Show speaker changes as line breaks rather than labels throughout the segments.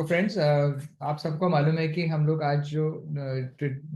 तो फ्रेंड्स, आप सबको मालूम है कि हम लोग आज जो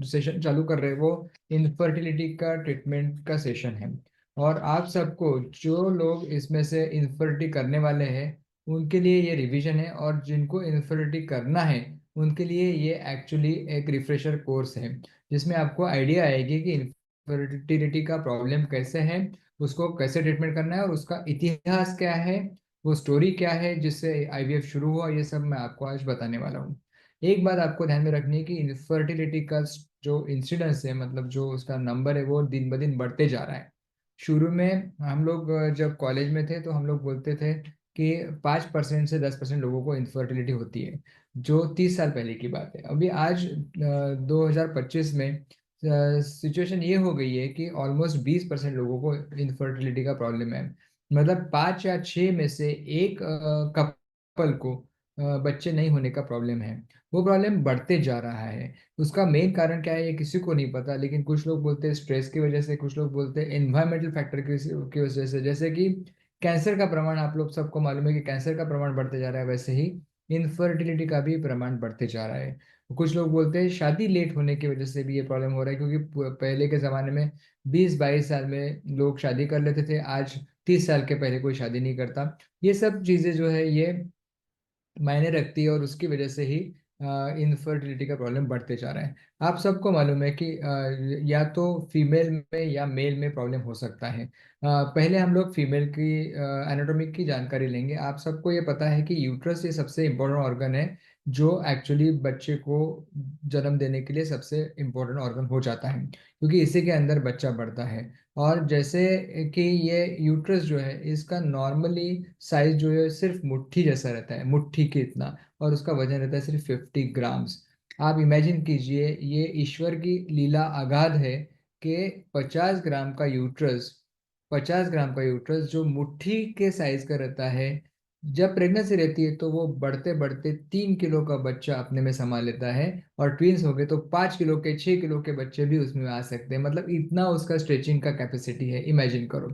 सेशन चालू कर रहे हैं वो इनफर्टिलिटी का ट्रीटमेंट का सेशन है। और आप सबको जो लोग इसमें से इनफर्टिलिटी करने वाले हैं उनके लिए ये रिवीजन है, और जिनको इनफर्टिलिटी करना है उनके लिए ये एक्चुअली एक रिफ्रेशर कोर्स है, जिसमें आपको आइडिया आएगी कि इनफर्टिलिटी का प्रॉब्लम कैसे है, उसको कैसे ट्रीटमेंट करना है और उसका इतिहास क्या है, वो स्टोरी क्या है जिससे आईवीएफ शुरू हुआ। ये सब मैं आपको आज बताने वाला हूँ। एक बात आपको ध्यान में रखनी है कि इनफर्टिलिटी का जो इंसिडेंस है, मतलब जो उसका नंबर है, वो दिन ब दिन बढ़ते जा रहा है। शुरू में हम लोग जब कॉलेज में थे तो हम लोग बोलते थे कि 5% से 10% लोगों को इनफर्टिलिटी होती है, जो 30 साल पहले की बात है। अभी आज 2025 में सिचुएशन ये हो गई है कि ऑलमोस्ट 20% लोगों को इनफर्टिलिटी का प्रॉब्लम है। मतलब 5 या 6 में से एक कपल को बच्चे नहीं होने का प्रॉब्लम है। वो प्रॉब्लम बढ़ते जा रहा है। उसका मेन कारण क्या है ये किसी को नहीं पता, लेकिन कुछ लोग बोलते हैं स्ट्रेस की वजह से, कुछ लोग बोलते हैं एनवायरमेंटल फैक्टर की वजह से। जैसे कि कैंसर का प्रमाण, आप लोग सबको मालूम है कि कैंसर का प्रमाण बढ़ते जा रहा है, वैसे ही इनफर्टिलिटी का भी प्रमाण बढ़ते जा रहा है। कुछ लोग बोलते हैं शादी लेट होने की वजह से भी ये प्रॉब्लम हो रहा है, क्योंकि पहले के ज़माने में 20-22 साल में लोग शादी कर लेते थे। आज 30 साल के पहले कोई शादी नहीं करता। ये सब चीज़ें जो है ये मायने रखती है, और उसकी वजह से ही इनफर्टिलिटी का प्रॉब्लम बढ़ते जा रहा है। आप सबको मालूम है कि या तो फीमेल में या मेल में प्रॉब्लम हो सकता है। पहले हम लोग फीमेल की एनाटॉमी की जानकारी लेंगे। आप सबको ये पता है कि यूट्रस ये सबसे इम्पोर्टेंट ऑर्गन है, जो एक्चुअली बच्चे को जन्म देने के लिए सबसे इम्पोर्टेंट ऑर्गन हो जाता है, क्योंकि इसी के अंदर बच्चा बढ़ता है। और जैसे कि ये यूट्रस जो है, इसका नॉर्मली साइज जो है सिर्फ मुट्ठी जैसा रहता है, मुट्ठी के इतना, और उसका वजन रहता है सिर्फ 50 ग्राम्स। आप इमेजिन कीजिए, ये ईश्वर की लीला अगाध है कि 50 ग्राम का यूट्रस जो मुट्ठी के साइज का रहता है, जब प्रेगनेंसी रहती है तो वो बढ़ते बढ़ते 3 किलो का बच्चा अपने में समा लेता है। और ट्विंस हो गए तो 5 किलो के, 6 किलो के बच्चे भी उसमें आ सकते हैं। मतलब इतना उसका स्ट्रेचिंग का कैपेसिटी है, इमेजिन करो।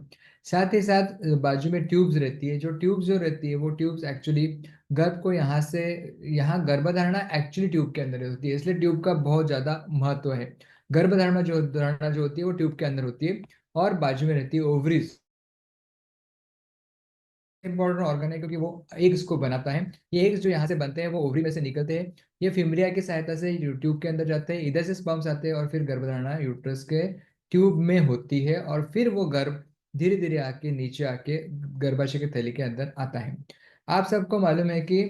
साथ ही साथ बाजू में ट्यूब्स रहती है। जो ट्यूब्स जो रहती है वो ट्यूब्स एक्चुअली गर्भ को यहाँ से, यहाँ गर्भधारणा एक्चुअली ट्यूब के अंदर होती है, इसलिए ट्यूब का बहुत ज़्यादा महत्व है। गर्भधारणा जो होती है वो ट्यूब के अंदर होती है। और बाजू में रहती है ओवरीज। इंपॉर्टेंट ऑर्गन है क्योंकि वो एग्स को बनाता है। ये एग्स जो यहाँ से बनते हैं वो ओवरी में से निकलते हैं। ये फिमरिया की सहायता से ट्यूब के अंदर जाते हैं, इधर से स्पर्म्स आते हैं, और फिर गर्भधारणा यूट्रस के ट्यूब में होती है, और फिर वो गर्भ धीरे धीरे आके नीचे आके गर्भाशय के थैली के अंदर आता है। आप सबको मालूम है कि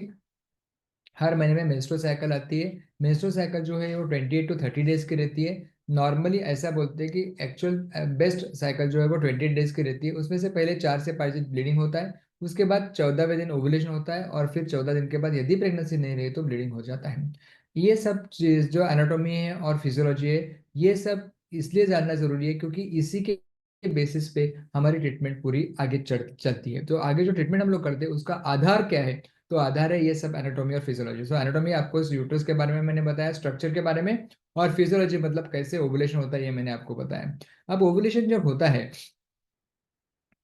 हर महीने में मेंस्ट्रुअल साइकिल आती है। मेंस्ट्रुअल साइकिल जो है वो 28 to 30 डेज की रहती है। नॉर्मली ऐसा बोलते हैं कि एक्चुअल बेस्ट साइकिल जो है वो 28 डेज की रहती है। उसमें से पहले 4 से 5 दिन ब्लीडिंग होता है, उसके बाद 14वें दिन ओवुलेशन होता है, और फिर 14 दिन के बाद यदि प्रेगनेंसी नहीं रही तो ब्लीडिंग हो जाता है। ये सब चीज जो एनाटोमी है और फिजियोलॉजी है, ये सब इसलिए जानना जरूरी है क्योंकि इसी के बेसिस पे हमारी ट्रीटमेंट पूरी आगे चलती है। तो आगे जो ट्रीटमेंट हम लोग करते हैं उसका आधार क्या है? तो आधार है ये सब एनाटॉमी और फिजियोलॉजी। सो एनाटॉमी आपको इस यूट्रस के बारे में मैंने बताया, स्ट्रक्चर के बारे में, और फिजियोलॉजी मतलब कैसे ओवुलेशन होता है ये मैंने आपको बताया। अब ओवुलेशन जब होता है,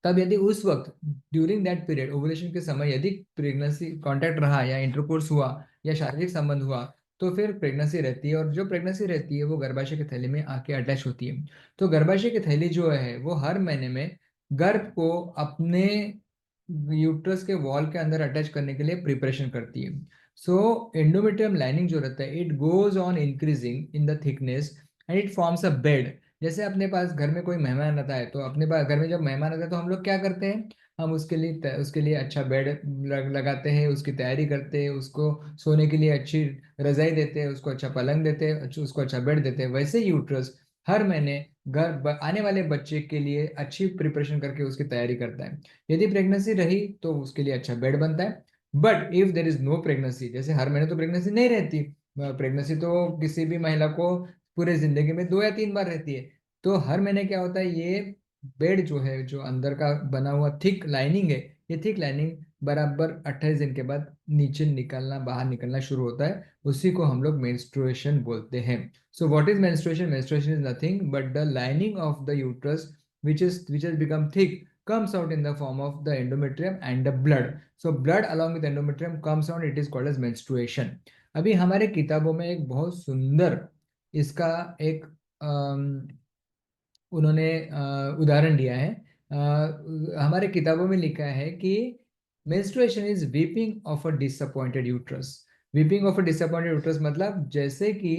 तब यदि उस वक्त ड्यूरिंग दैट पीरियड ओवुलेशन के समय यदि प्रेगनेंसी कांटेक्ट रहा या इंटरकोर्स हुआ या शारीरिक संबंध हुआ, तो फिर प्रेगनेंसी रहती है। और जो प्रेगनेंसी रहती है वो गर्भाशय की थैली में आके अटैच होती है। तो गर्भाशय की थैली जो है वो हर महीने में गर्भ को अपने यूट्रस के वॉल के अंदर अटैच करने के लिए प्रिपरेशन करती है। सो एंडोमेट्रियम लाइनिंग जो रहता है, it goes on increasing in the thickness and it forms a bed. जैसे अपने पास घर में कोई मेहमान आता है, तो अपने पास घर में जब मेहमान आता है तो हम लोग क्या करते हैं? हम उसके लिए अच्छा बेड लगाते हैं, उसकी तैयारी करते हैं, उसको सोने के लिए अच्छी रजाई देते हैं, उसको अच्छा पलंग देते हैं, उसको अच्छा बेड देते हैं। वैसे यूट्रस हर महीने घर आने वाले बच्चे के लिए अच्छी प्रिपरेशन करके उसकी तैयारी करता है। यदि प्रेगनेंसी रही तो उसके लिए अच्छा बेड बनता है। But if there is no pregnancy, जैसे हर महीने तो प्रेगनेंसी नहीं रहती, प्रेगनेंसी तो किसी भी महिला को पूरे जिंदगी में 2 या 3 बार रहती है। तो हर महीने क्या होता है, ये बेड जो है, जो अंदर का बना हुआ थिक लाइनिंग है, ये थिक लाइनिंग बराबर 28 दिन के बाद नीचे निकलना, बाहर निकलना शुरू होता है। उसी को हम लोग मेंस्ट्रुएशन बोलते हैं। So what is menstruation? Menstruation is nothing but the lining of the uterus which has become thick comes out in the form of the endometrium and the blood. So blood along with endometrium comes out, it is called as menstruation. अभी हमारे किताबों में एक बहुत सुंदर इसका एक उन्होंने उदाहरण दिया है। हमारे किताबों में लिखा है कि menstruation is weeping of a disappointed uterus. Weeping of a disappointed uterus मतलब जैसे कि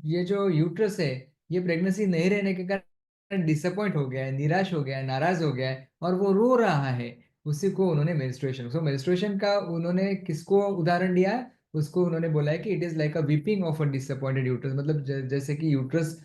ये जो यूट्रस है ये प्रेगनेंसी नहीं रहने के कारण डिसअपॉइंट हो गया है, निराश हो गया है, नाराज हो गया है और वो रो रहा है, उसी को उन्होंने मेंस्ट्रुएशन, सो मेंस्ट्रुएशन का उन्होंने किसको उदाहरण दिया है, उसको उन्होंने बोला है कि it is like a weeping of a disappointed uterus. मतलब जैसे कि यूट्रस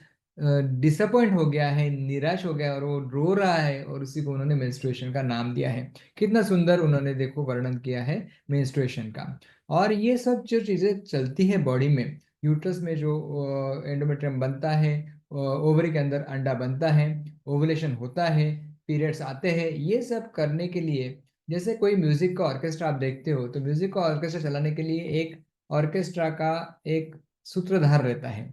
डिसअपॉइंट हो गया है, निराश हो गया है और वो रो रहा है, और उसी को उन्होंने मेंस्ट्रुएशन का नाम दिया है। कितना सुंदर उन्होंने देखो वर्णन किया है मेंस्ट्रुएशन का। और ये सब जो चीजें चलती है बॉडी में, यूट्रस में जो एंडोमेट्रियम बनता है, ओवरी के अंदर अंडा बनता है, ओवुलेशन होता है, पीरियड्स आते हैं, ये सब करने के लिए जैसे कोई म्यूजिक का ऑर्केस्ट्रा आप देखते हो, तो म्यूजिक का ऑर्केस्ट्रा चलाने के लिए एक ऑर्केस्ट्रा का एक सूत्रधार रहता है।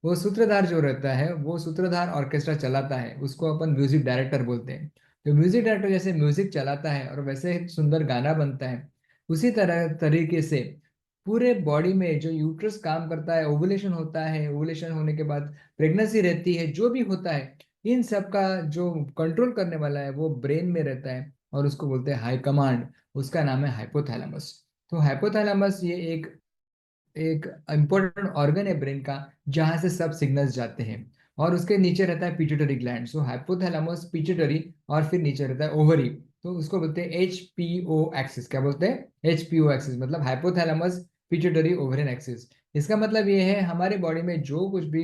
वो सूत्रधार जो रहता है, वो सूत्रधार ऑर्केस्ट्रा चलाता है, उसको अपन म्यूजिक डायरेक्टर बोलते हैं। तो म्यूजिक डायरेक्टर जैसे म्यूजिक चलाता है और वैसे एक सुंदर गाना बनता है, उसी तरह तरीके से पूरे बॉडी में जो यूट्रस काम करता है, ओवुलेशन होता है, ओवुलेशन होने के बाद प्रेगनेंसी रहती है, जो भी होता है, इन सब का जो कंट्रोल करने वाला है वो ब्रेन में रहता है और उसको बोलते हैं हाई कमांड। उसका नाम है हाइपोथैलेमस। तो हाइपोथैलेमस ये एक एक इम्पोर्टेंट ऑर्गन है ब्रेन का, जहां से सब सिग्नल्स जाते हैं। और उसके नीचे रहता है पिट्यूटरी ग्लैंड, सो हाइपोथैलेमस, पिट्यूटरी, और फिर नीचे रहता है ओवरी। तो उसको बोलते हैं HPO एक्सिस। क्या बोलते हैं? HPO एक्सिस, मतलब हाइपोथैलेमस पिट्यूटरी ओवरियन एक्सिस। इसका मतलब ये है हमारे बॉडी में जो कुछ भी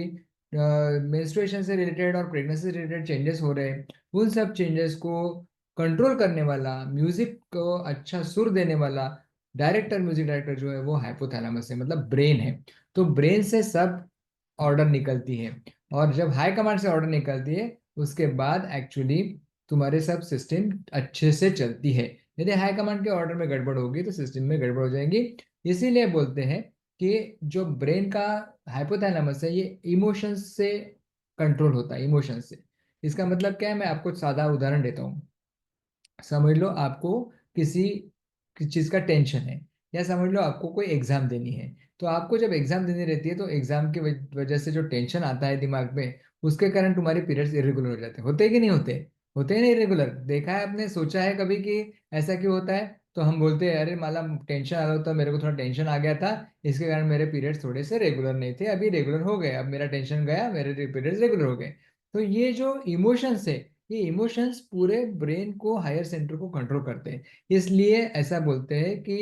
मेंस्ट्रुएशन से रिलेटेड और प्रेगनेंसी से रिलेटेड चेंजेस हो रहे हैं, उन सब चेंजेस को कंट्रोल करने वाला, म्यूजिक को अच्छा सुर देने वाला डायरेक्टर, म्यूजिक डायरेक्टर जो है वो हाइपोथैलेमस है, मतलब ब्रेन है। तो ब्रेन से सब ऑर्डर निकलती है, और जब हाई कमांड से ऑर्डर निकलती है उसके बाद एक्चुअली तुम्हारे सब सिस्टम अच्छे से चलती है। यदि हाई कमांड के ऑर्डर में गड़बड़ होगी तो सिस्टम में गड़बड़ हो जाएंगी। इसीलिए बोलते हैं कि जो ब्रेन का हाइपोथैलेमस है ये इमोशंस से कंट्रोल होता है, इमोशंस से। इसका मतलब क्या है, मैं आपको सादा उदाहरण देता हूँ। समझ लो आपको किसी चीज का टेंशन है, या समझ लो आपको कोई एग्जाम देनी है। तो आपको जब एग्जाम देनी रहती है तो एग्जाम की वजह से जो टेंशन आता है दिमाग में, उसके कारण तुम्हारे पीरियड्स इरेगुलर हो जाते हैं। होते हैं कि नहीं होते? होते हैं ना इरेगुलर। देखा है आपने, सोचा है कभी कि ऐसा क्यों होता है? तो हम बोलते हैं अरे माला टेंशन आ रहा होता, मेरे को थोड़ा टेंशन आ गया था, इसके कारण मेरे पीरियड्स थोड़े से रेगुलर नहीं थे, अभी रेगुलर हो गए, अब मेरा टेंशन गया, मेरे पीरियड्स रेगुलर हो गए। तो ये जो इमोशंस है, ये इमोशंस पूरे ब्रेन को, हायर सेंटर को कंट्रोल करते हैं। इसलिए ऐसा बोलते हैं कि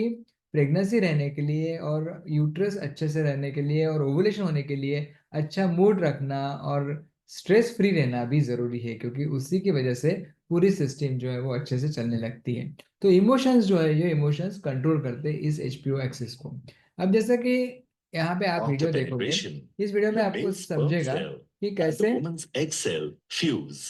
प्रेगनेंसी रहने के लिए और यूट्रस अच्छे से रहने के लिए और ओवुलेशन होने के लिए अच्छा मूड रखना और स्ट्रेस फ्री रहना भी जरूरी है, क्योंकि उसी की वजह से पूरी सिस्टम जो है वो अच्छे से चलने लगती है। तो इमोशंस जो है, ये इमोशंस कंट्रोल करते हैं इस HPO एक्सिस को। अब जैसे कि यहाँ पे आप
After
वीडियो देखोगे,
penetration,
इस वीडियो में
the
आपको
male sperm
समझेगा
cell
कि
and the
कैसे
woman's egg cell fuse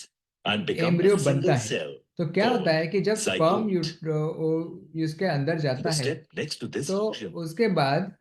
and become a
embryo बनता
single
है।
cell
तो क्या होता
called
है कि जब स्पर्म
zygote.
उसके अंदर जाता
The
है,
step next to this
तो
fusion,
उसके बाद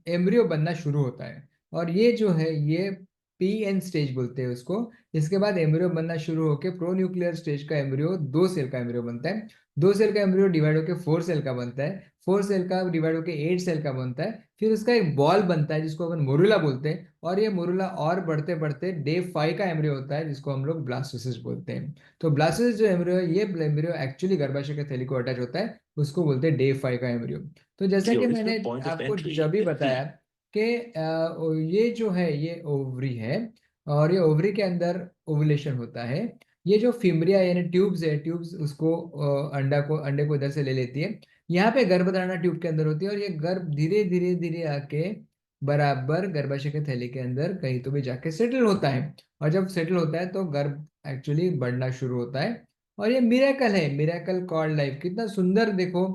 एम्ब्रियो बनना शुरू होता है। और ये जो है ये PN स्टेज बोलते हैं उसको। इसके बाद एम्ब्रियो बनना शुरू होकर प्रो न्यूक्लियर स्टेज का एम्ब्रियो, 2 सेल का एम्ब्रियो बनता है। 2 सेल का एम्ब्रियो डिवाइड होकर 4 सेल का बनता है। 4 सेल का डिवाइड होकर 8 सेल का बनता है। फिर उसका एक बॉल बनता है जिसको अपन मोरुला बोलते हैं। और ये मोरुला और बढ़ते बढ़ते डे 5 का एम्ब्रियो होता है जिसको हम लोग ब्लास्टोसिस बोलते हैं। तो ब्लास्टोसिस जो एम्ब्रियो है, ये एम्ब्रियो एक्चुअली गर्भाशय के थैली को अटैच होता है, उसको बोलते हैं डे 5 का एम्ब्रियो। तो जैसा
the
कि
original
मैंने
point of
आपको
entry
जब भी
in
बताया
female.
कि ये जो है ये ओवरी है, और ये ओवरी के अंदर ओवुलेशन होता है। ये जो फिमरिया यानी ट्यूब्स है, ट्यूब्स उसको अंडे को इधर से ले लेती है। यहाँ पे गर्भधारणा ट्यूब के अंदर होती है, और ये गर्भ धीरे धीरे धीरे आके बराबर गर्भाशय के थैली के अंदर कहीं तो भी जाके सेटल होता है। और जब सेटल होता है तो गर्भ एक्चुअली बढ़ना शुरू होता है। और ये मिरेकल है, मिरेकल कॉल्ड लाइफ। कितना सुंदर देखो,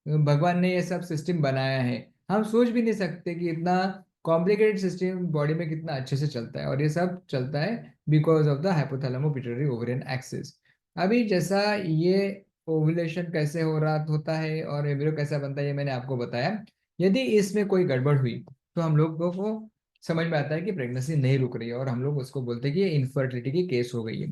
भगवान ने ये सब सिस्टम बनाया है। हम सोच भी नहीं सकते कि इतना कॉम्प्लिकेटेड सिस्टम बॉडी में कितना अच्छे से चलता है, और ये सब चलता है because of the hypothalamo pituitary ovarian axis. अभी जैसा ये ओव्यूलेशन कैसे हो रहा होता है और एम्ब्रियो कैसा बनता है, ये मैंने आपको बताया। यदि इसमें कोई गड़बड़ हुई तो हम लोगों को समझ में आता है कि प्रेगनेंसी नहीं रुक रही है, और हम लोग उसको बोलते हैं कि ये इनफर्टिलिटी की केस हो गई है।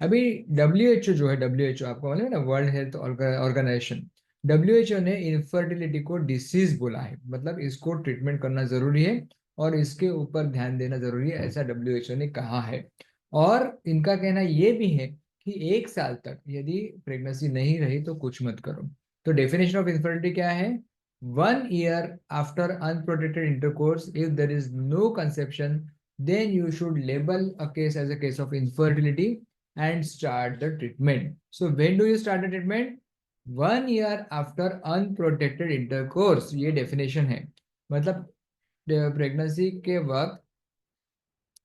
अभी WHO जो है, WHO आपको मालूम है ना, वर्ल्ड हेल्थ ऑर्गेनाइजेशन, WHO ने इनफर्टिलिटी को डिसीज बोला है, मतलब इसको ट्रीटमेंट करना जरूरी है और इसके ऊपर ध्यान देना जरूरी है, ऐसा WHO ने कहा है। और इनका कहना ये भी है कि 1 साल तक यदि प्रेगनेंसी नहीं रही तो कुछ मत करो। तो डेफिनेशन ऑफ इनफर्टिलिटी क्या है? 1 year after unprotected intercourse, if there is no conception, then you should label a case as a case of infertility and start the treatment. So when do you start the treatment? 1 year after unprotected intercourse, ये definition है। मतलब pregnancy के वक्त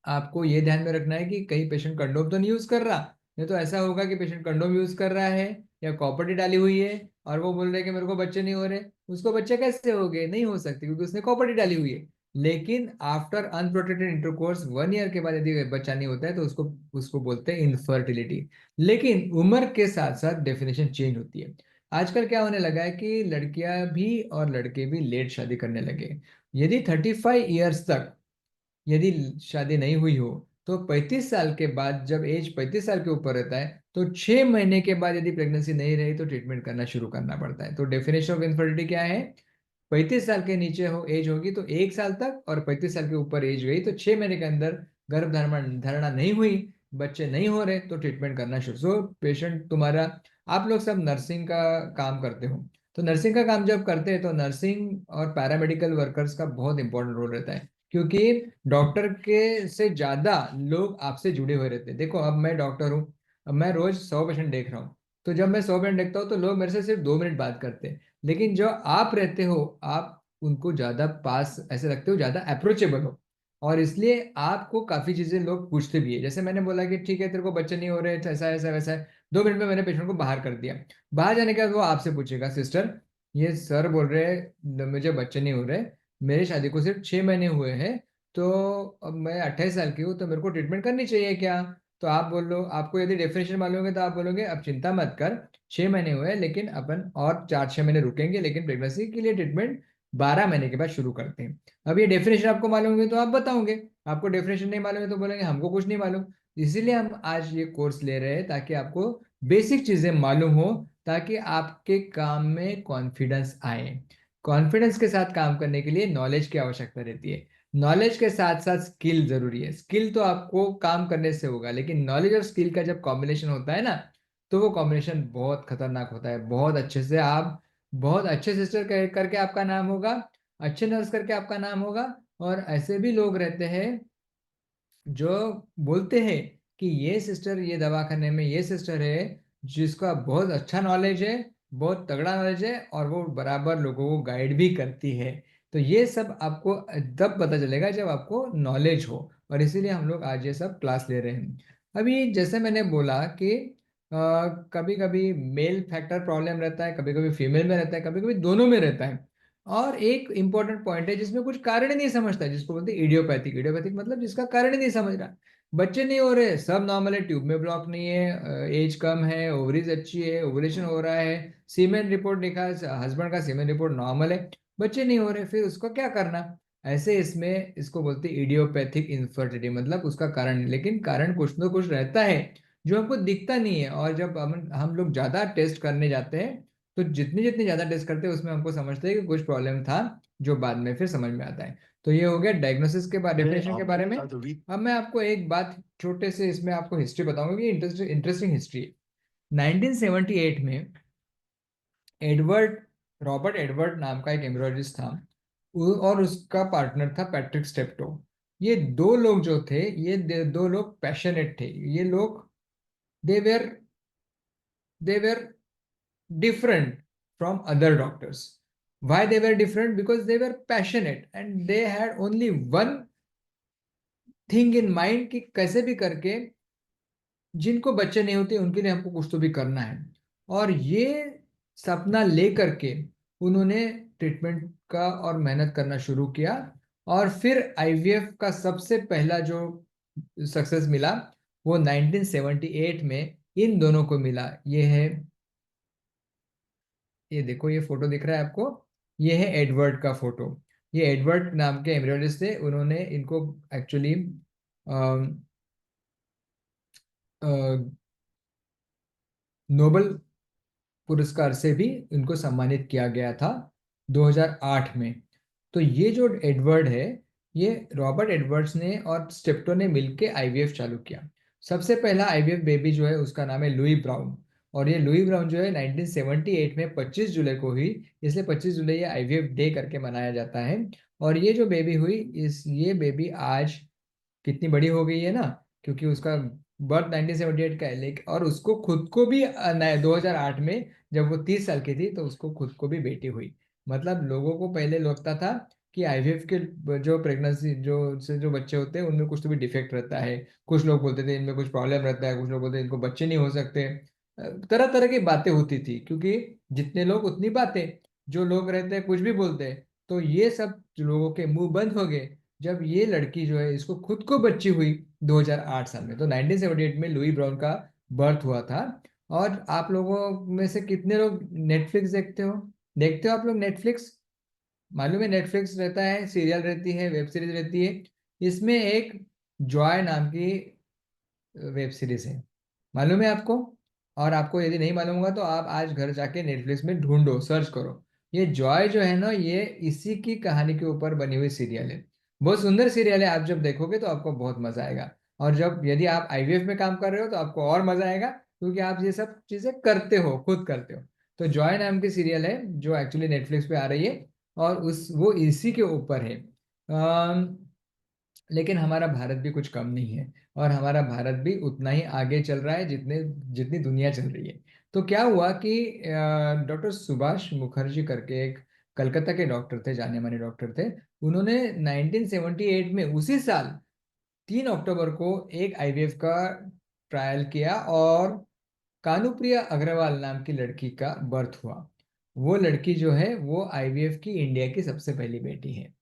आपको ये ध्यान में रखना है कि कहीं पेशेंट कंडोम तो नहीं यूज कर रहा, नहीं तो ऐसा होगा कि पेशेंट कंडोम यूज कर रहा है या कॉपर्टी डाली हुई है और वो बोल रहे हैं कि मेरे को बच्चे नहीं हो रहे। उसको बच्चे कैसे हो गए? नहीं हो सकते क्योंकि उसने कॉपर्टी डाली हुई है। लेकिन आफ्टर अनप्रोटेक्टेड इंटरकोर्स 1 year के बाद यदि बच्चा नहीं होता है तो उसको उसको बोलते हैं इनफर्टिलिटी। लेकिन उम्र के साथ साथ डेफिनेशन चेंज होती है। आजकल क्या होने लगा है कि लड़कियां भी और लड़के भी लेट शादी करने लगे। यदि 35 years तक यदि शादी नहीं हुई हो तो 35 साल के बाद, जब एज 35 साल के ऊपर रहता है, तो 6 महीने के बाद यदि प्रेगनेंसी नहीं रही तो ट्रीटमेंट करना शुरू करना पड़ता है। तो डेफिनेशन ऑफ इनफर्टिलिटी क्या है? 35 साल के नीचे हो एज होगी तो 1 साल तक, और 35 साल के ऊपर एज गई तो 6 महीने के अंदर गर्भ धारणा नहीं हुई, बच्चे नहीं हो रहे तो ट्रीटमेंट करना शुरू। सो पेशेंट तुम्हारा, आप लोग सब नर्सिंग का काम करते हो, तो नर्सिंग का काम जब करते हैं तो नर्सिंग और पैरामेडिकल वर्कर्स का बहुत इंपॉर्टेंट रोल रहता है, क्योंकि डॉक्टर के से ज्यादा लोग आपसे जुड़े हुए रहते हैं। देखो अब मैं डॉक्टर हूँ, अब मैं रोज 100 पेशेंट देख रहा हूँ, तो जब मैं 100 पेशेंट देखता हूँ तो लोग मेरे से सिर्फ 2 मिनट बात करते हैं। लेकिन जो आप रहते हो, आप उनको ज्यादा पास ऐसे रखते हो, ज्यादा अप्रोचेबल हो, और इसलिए आपको काफी चीजें लोग पूछते भी है। जैसे मैंने बोला कि ठीक है तेरे को बच्चे नहीं हो रहे, तो ऐसा ऐसा वैसा है, 2 मिनट में मैंने पेशेंट को बाहर कर दिया। बाहर जाने के बाद वो आपसे पूछेगा, सिस्टर ये सर बोल रहे हैं मुझे बच्चे नहीं हो रहे, मेरी शादी को सिर्फ 6 महीने हुए हैं, तो अब मैं 28 साल की हूँ, तो मेरे को ट्रीटमेंट करनी चाहिए क्या? तो आप बोल लो, आपको यदि डेफिनेशन मालूम है तो आप बोलोगे अब चिंता मत कर, 6 महीने हुए हैं, लेकिन अपन और 4-6 महीने रुकेंगे, लेकिन प्रेगनेंसी के लिए ट्रीटमेंट 12 महीने के बाद शुरू करते हैं। अब ये डेफिनेशन आपको मालूम है तो आप बताओगे, आपको डेफिनेशन नहीं मालूम है तो बोलेंगे हमको कुछ नहीं मालूम। इसीलिए हम आज ये कोर्स ले रहे हैं ताकि आपको बेसिक चीजें मालूम हो, ताकि आपके काम में कॉन्फिडेंस आए। कॉन्फिडेंस के साथ काम करने के लिए नॉलेज की आवश्यकता रहती है। नॉलेज के साथ साथ स्किल जरूरी है। स्किल तो आपको काम करने से होगा, लेकिन नॉलेज और स्किल का जब कॉम्बिनेशन होता है ना, तो वो कॉम्बिनेशन बहुत खतरनाक होता है। बहुत अच्छे से आप, बहुत अच्छे सिस्टर करके आपका नाम होगा, अच्छे नर्स करके आपका नाम होगा। और ऐसे भी लोग रहते हैं जो बोलते हैं कि ये सिस्टर, ये दवाखाने में ये सिस्टर है जिसका बहुत अच्छा नॉलेज है, बहुत तगड़ा नॉलेज है, और वो बराबर लोगों को गाइड भी करती है। तो ये सब आपको तब पता चलेगा जब आपको नॉलेज हो, और इसीलिए हम लोग आज ये सब क्लास ले रहे हैं। अभी जैसे मैंने बोला कि कभी कभी मेल फैक्टर प्रॉब्लम रहता है, कभी कभी फीमेल में रहता है, कभी कभी दोनों में रहता है। और एक इंपॉर्टेंट पॉइंट है जिसमें कुछ कारण ही नहीं समझता, जिसको बोलते हैं इडियोपैथिक। इडियोपैथिक मतलब जिसका कारण ही नहीं समझ रहा। बच्चे नहीं हो रहे, सब नॉर्मल है, ट्यूब में ब्लॉक नहीं है, एज कम है, ओवरीज अच्छी है, ओवुलेशन हो रहा है, सीमेन रिपोर्ट लिखा है, हस्बैंड का सीमेन रिपोर्ट नॉर्मल है, बच्चे नहीं हो रहे, फिर उसको क्या करना? ऐसे इसमें इसको बोलते हैं इडियोपैथिक इनफर्टिलिटी, मतलब उसका कारण नहीं, लेकिन कारण कुछ ना कुछ रहता है जो हमको दिखता नहीं है। और जब हम लोग ज्यादा टेस्ट करने जाते हैं, तो जितनी जितनी ज्यादा टेस्ट करते हैं उसमें हमको समझते हैं कि कुछ प्रॉब्लम था, जो बाद में फिर समझ में आता है। तो ये हो गया डायग्नोसिस के बाद,
They
डेफिनेशन के बारे में।
are the weak.
अब मैं आपको एक बात छोटे से इसमें आपको हिस्ट्री बताऊंगा कि इंटरेस्टिंग हिस्ट्री है। 1978 में एडवर्ड रॉबर्ट एडवर्ड नाम का एक एम्ब्रियोलॉजिस्ट था, और उसका पार्टनर था पैट्रिक स्टेप्टो। ये दो लोग जो थे, ये दो लोग पैशनेट थे। ये लोग, they were they were different from other doctors. Why they were different? Because they were passionate and they had only one thing in mind कि कैसे भी करके जिनको बच्चे नहीं होते उनके लिए हमको कुछ तो भी करना है। और ये सपना लेकर के उन्होंने ट्रीटमेंट का और मेहनत करना शुरू किया। और फिर आईवीएफ का सबसे पहला जो सक्सेस मिला वो 1978 में इन दोनों को मिला। ये है, ये देखो ये फोटो दिख रहा है आपको, ये है एडवर्ड का फोटो। ये एडवर्ड नाम के एम्ब्रियोलॉजिस्ट थे, उन्होंने इनको एक्चुअली नोबेल पुरस्कार से भी इनको सम्मानित किया गया था 2008 में। तो ये जो एडवर्ड है, ये रॉबर्ट एडवर्ड्स ने और स्टेप्टो ने मिलके आईवीएफ चालू किया। सबसे पहला आईवीएफ बेबी जो है उसका नाम है लुई ब्राउन। और ये लुई ब्राउन जो है 1978 में 25 जुलाई को हुई, इसलिए 25 जुलाई ये आईवीएफ डे करके मनाया जाता है। और ये जो बेबी हुई, इस ये बेबी आज कितनी बड़ी हो गई है ना, क्योंकि उसका बर्थ 1978 का है। लेकिन और उसको खुद को भी 2008 में जब वो 30 साल की थी तो उसको खुद को भी बेटी हुई। मतलब लोगों को पहले लगता था कि आईवीएफ के जो प्रेगनेंसी जो बच्चे होते हैं उनमें कुछ तो भी डिफेक्ट रहता है। कुछ लोग बोलते थे इनमें कुछ प्रॉब्लम रहता है, कुछ लोग बोलते हैं इनको बच्चे नहीं हो सकते। तरह तरह की बातें होती थी, क्योंकि जितने लोग उतनी बातें, जो लोग रहते हैं कुछ भी बोलते हैं। तो ये सब लोगों के मुंह बंद हो गए जब ये लड़की जो है इसको खुद को बच्ची हुई 2008 साल में। तो 1978 में लुई ब्राउन का बर्थ हुआ था। और आप लोगों में से कितने लोग नेटफ्लिक्स देखते हो आप लोग नेटफ्लिक्स? मालूम है नेटफ्लिक्स रहता है, सीरियल रहती है, वेब सीरीज रहती है। इसमें एक जॉय नाम की वेब सीरीज है, मालूम है आपको? और आपको यदि नहीं मालूम होगा तो आप आज घर जाके नेटफ्लिक्स में ढूंढो, सर्च करो। ये जॉय जो है ना, ये इसी की कहानी के ऊपर बनी हुई सीरियल है। बहुत सुंदर सीरियल है, आप जब देखोगे तो आपको बहुत मजा आएगा। और जब यदि आप आईवीएफ में काम कर रहे हो तो आपको और मजा आएगा, क्योंकि आप ये सब चीजें करते हो, खुद करते हो। तो जॉय नाम की सीरियल है जो एक्चुअली नेटफ्लिक्स पे आ रही है, और उस वो इसी के ऊपर है। लेकिन हमारा भारत भी कुछ कम नहीं है, और हमारा भारत भी उतना ही आगे चल रहा है जितने जितनी दुनिया चल रही है। तो क्या हुआ कि डॉक्टर सुभाष मुखर्जी करके एक कलकत्ता के डॉक्टर थे, जाने माने डॉक्टर थे। उन्होंने 1978 में उसी साल 3 अक्टूबर को एक आईवीएफ का ट्रायल किया, और कानुप्रिया अग्रवाल नाम की लड़की का बर्थ हुआ। वो लड़की जो है वो आईवीएफ की इंडिया की सबसे पहली बेटी है।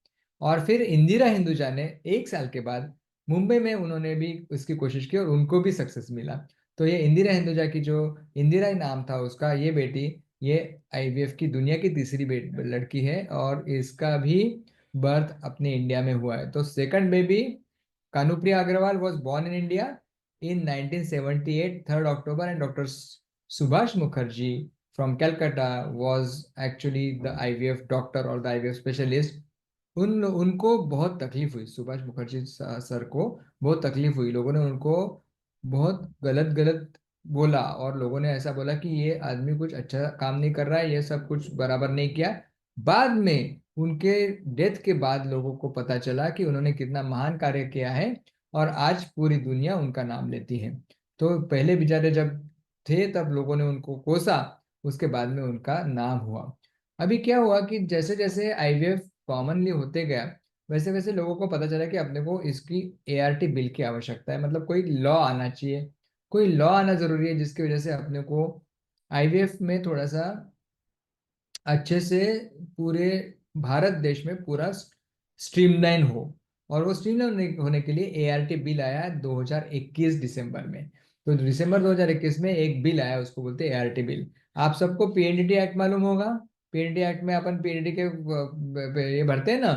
और फिर इंदिरा हिंदुजा ने 1 साल के बाद मुंबई में उन्होंने भी उसकी कोशिश की और उनको भी सक्सेस मिला। तो ये इंदिरा हिंदुजा की जो इंदिरा ही नाम था उसका, ये बेटी, ये आईवीएफ की दुनिया की तीसरी लड़की है, और इसका भी बर्थ अपने इंडिया में हुआ है। तो second baby Kanupriya Agarwal was born in India in 1978 3rd October, and Dr. Subhash Mukherjee from Calcutta was actually the IVF doctor or the IVF specialist। उनको बहुत तकलीफ हुई, सुभाष मुखर्जी सर को बहुत तकलीफ हुई। लोगों ने उनको बहुत गलत गलत बोला, और लोगों ने ऐसा बोला कि ये आदमी कुछ अच्छा काम नहीं कर रहा है, ये सब कुछ बराबर नहीं किया। बाद में उनके डेथ के बाद लोगों को पता चला कि उन्होंने कितना महान कार्य किया है, और आज पूरी दुनिया उनका नाम लेती है। तो पहले बेचारे जब थे तब लोगों ने उनको कोसा, उसके बाद में उनका नाम हुआ। अभी क्या हुआ कि जैसे जैसे आईवीएफ कॉमनली होते गया, वैसे वैसे लोगों को पता चला कि अपने को इसकी एआरटी बिल की आवश्यकता है, मतलब कोई लॉ आना चाहिए। कोई लॉ आना जरूरी है जिसकी वजह से अपने को आईवीएफ में थोड़ा सा अच्छे से पूरे भारत देश में पूरा स्ट्रीमलाइन हो। और वो स्ट्रीमलाइन होने के लिए एआरटी बिल आया 2021 दिसंबर में। तो दिसंबर 2021 में एक बिल आया, उसको बोलते हैं एआरटी बिल। आप सबको पीएनडीटी एक्ट मालूम होगा। पीएनडीटी एक्ट में अपन पीएनडीटी के ये भरते हैं ना,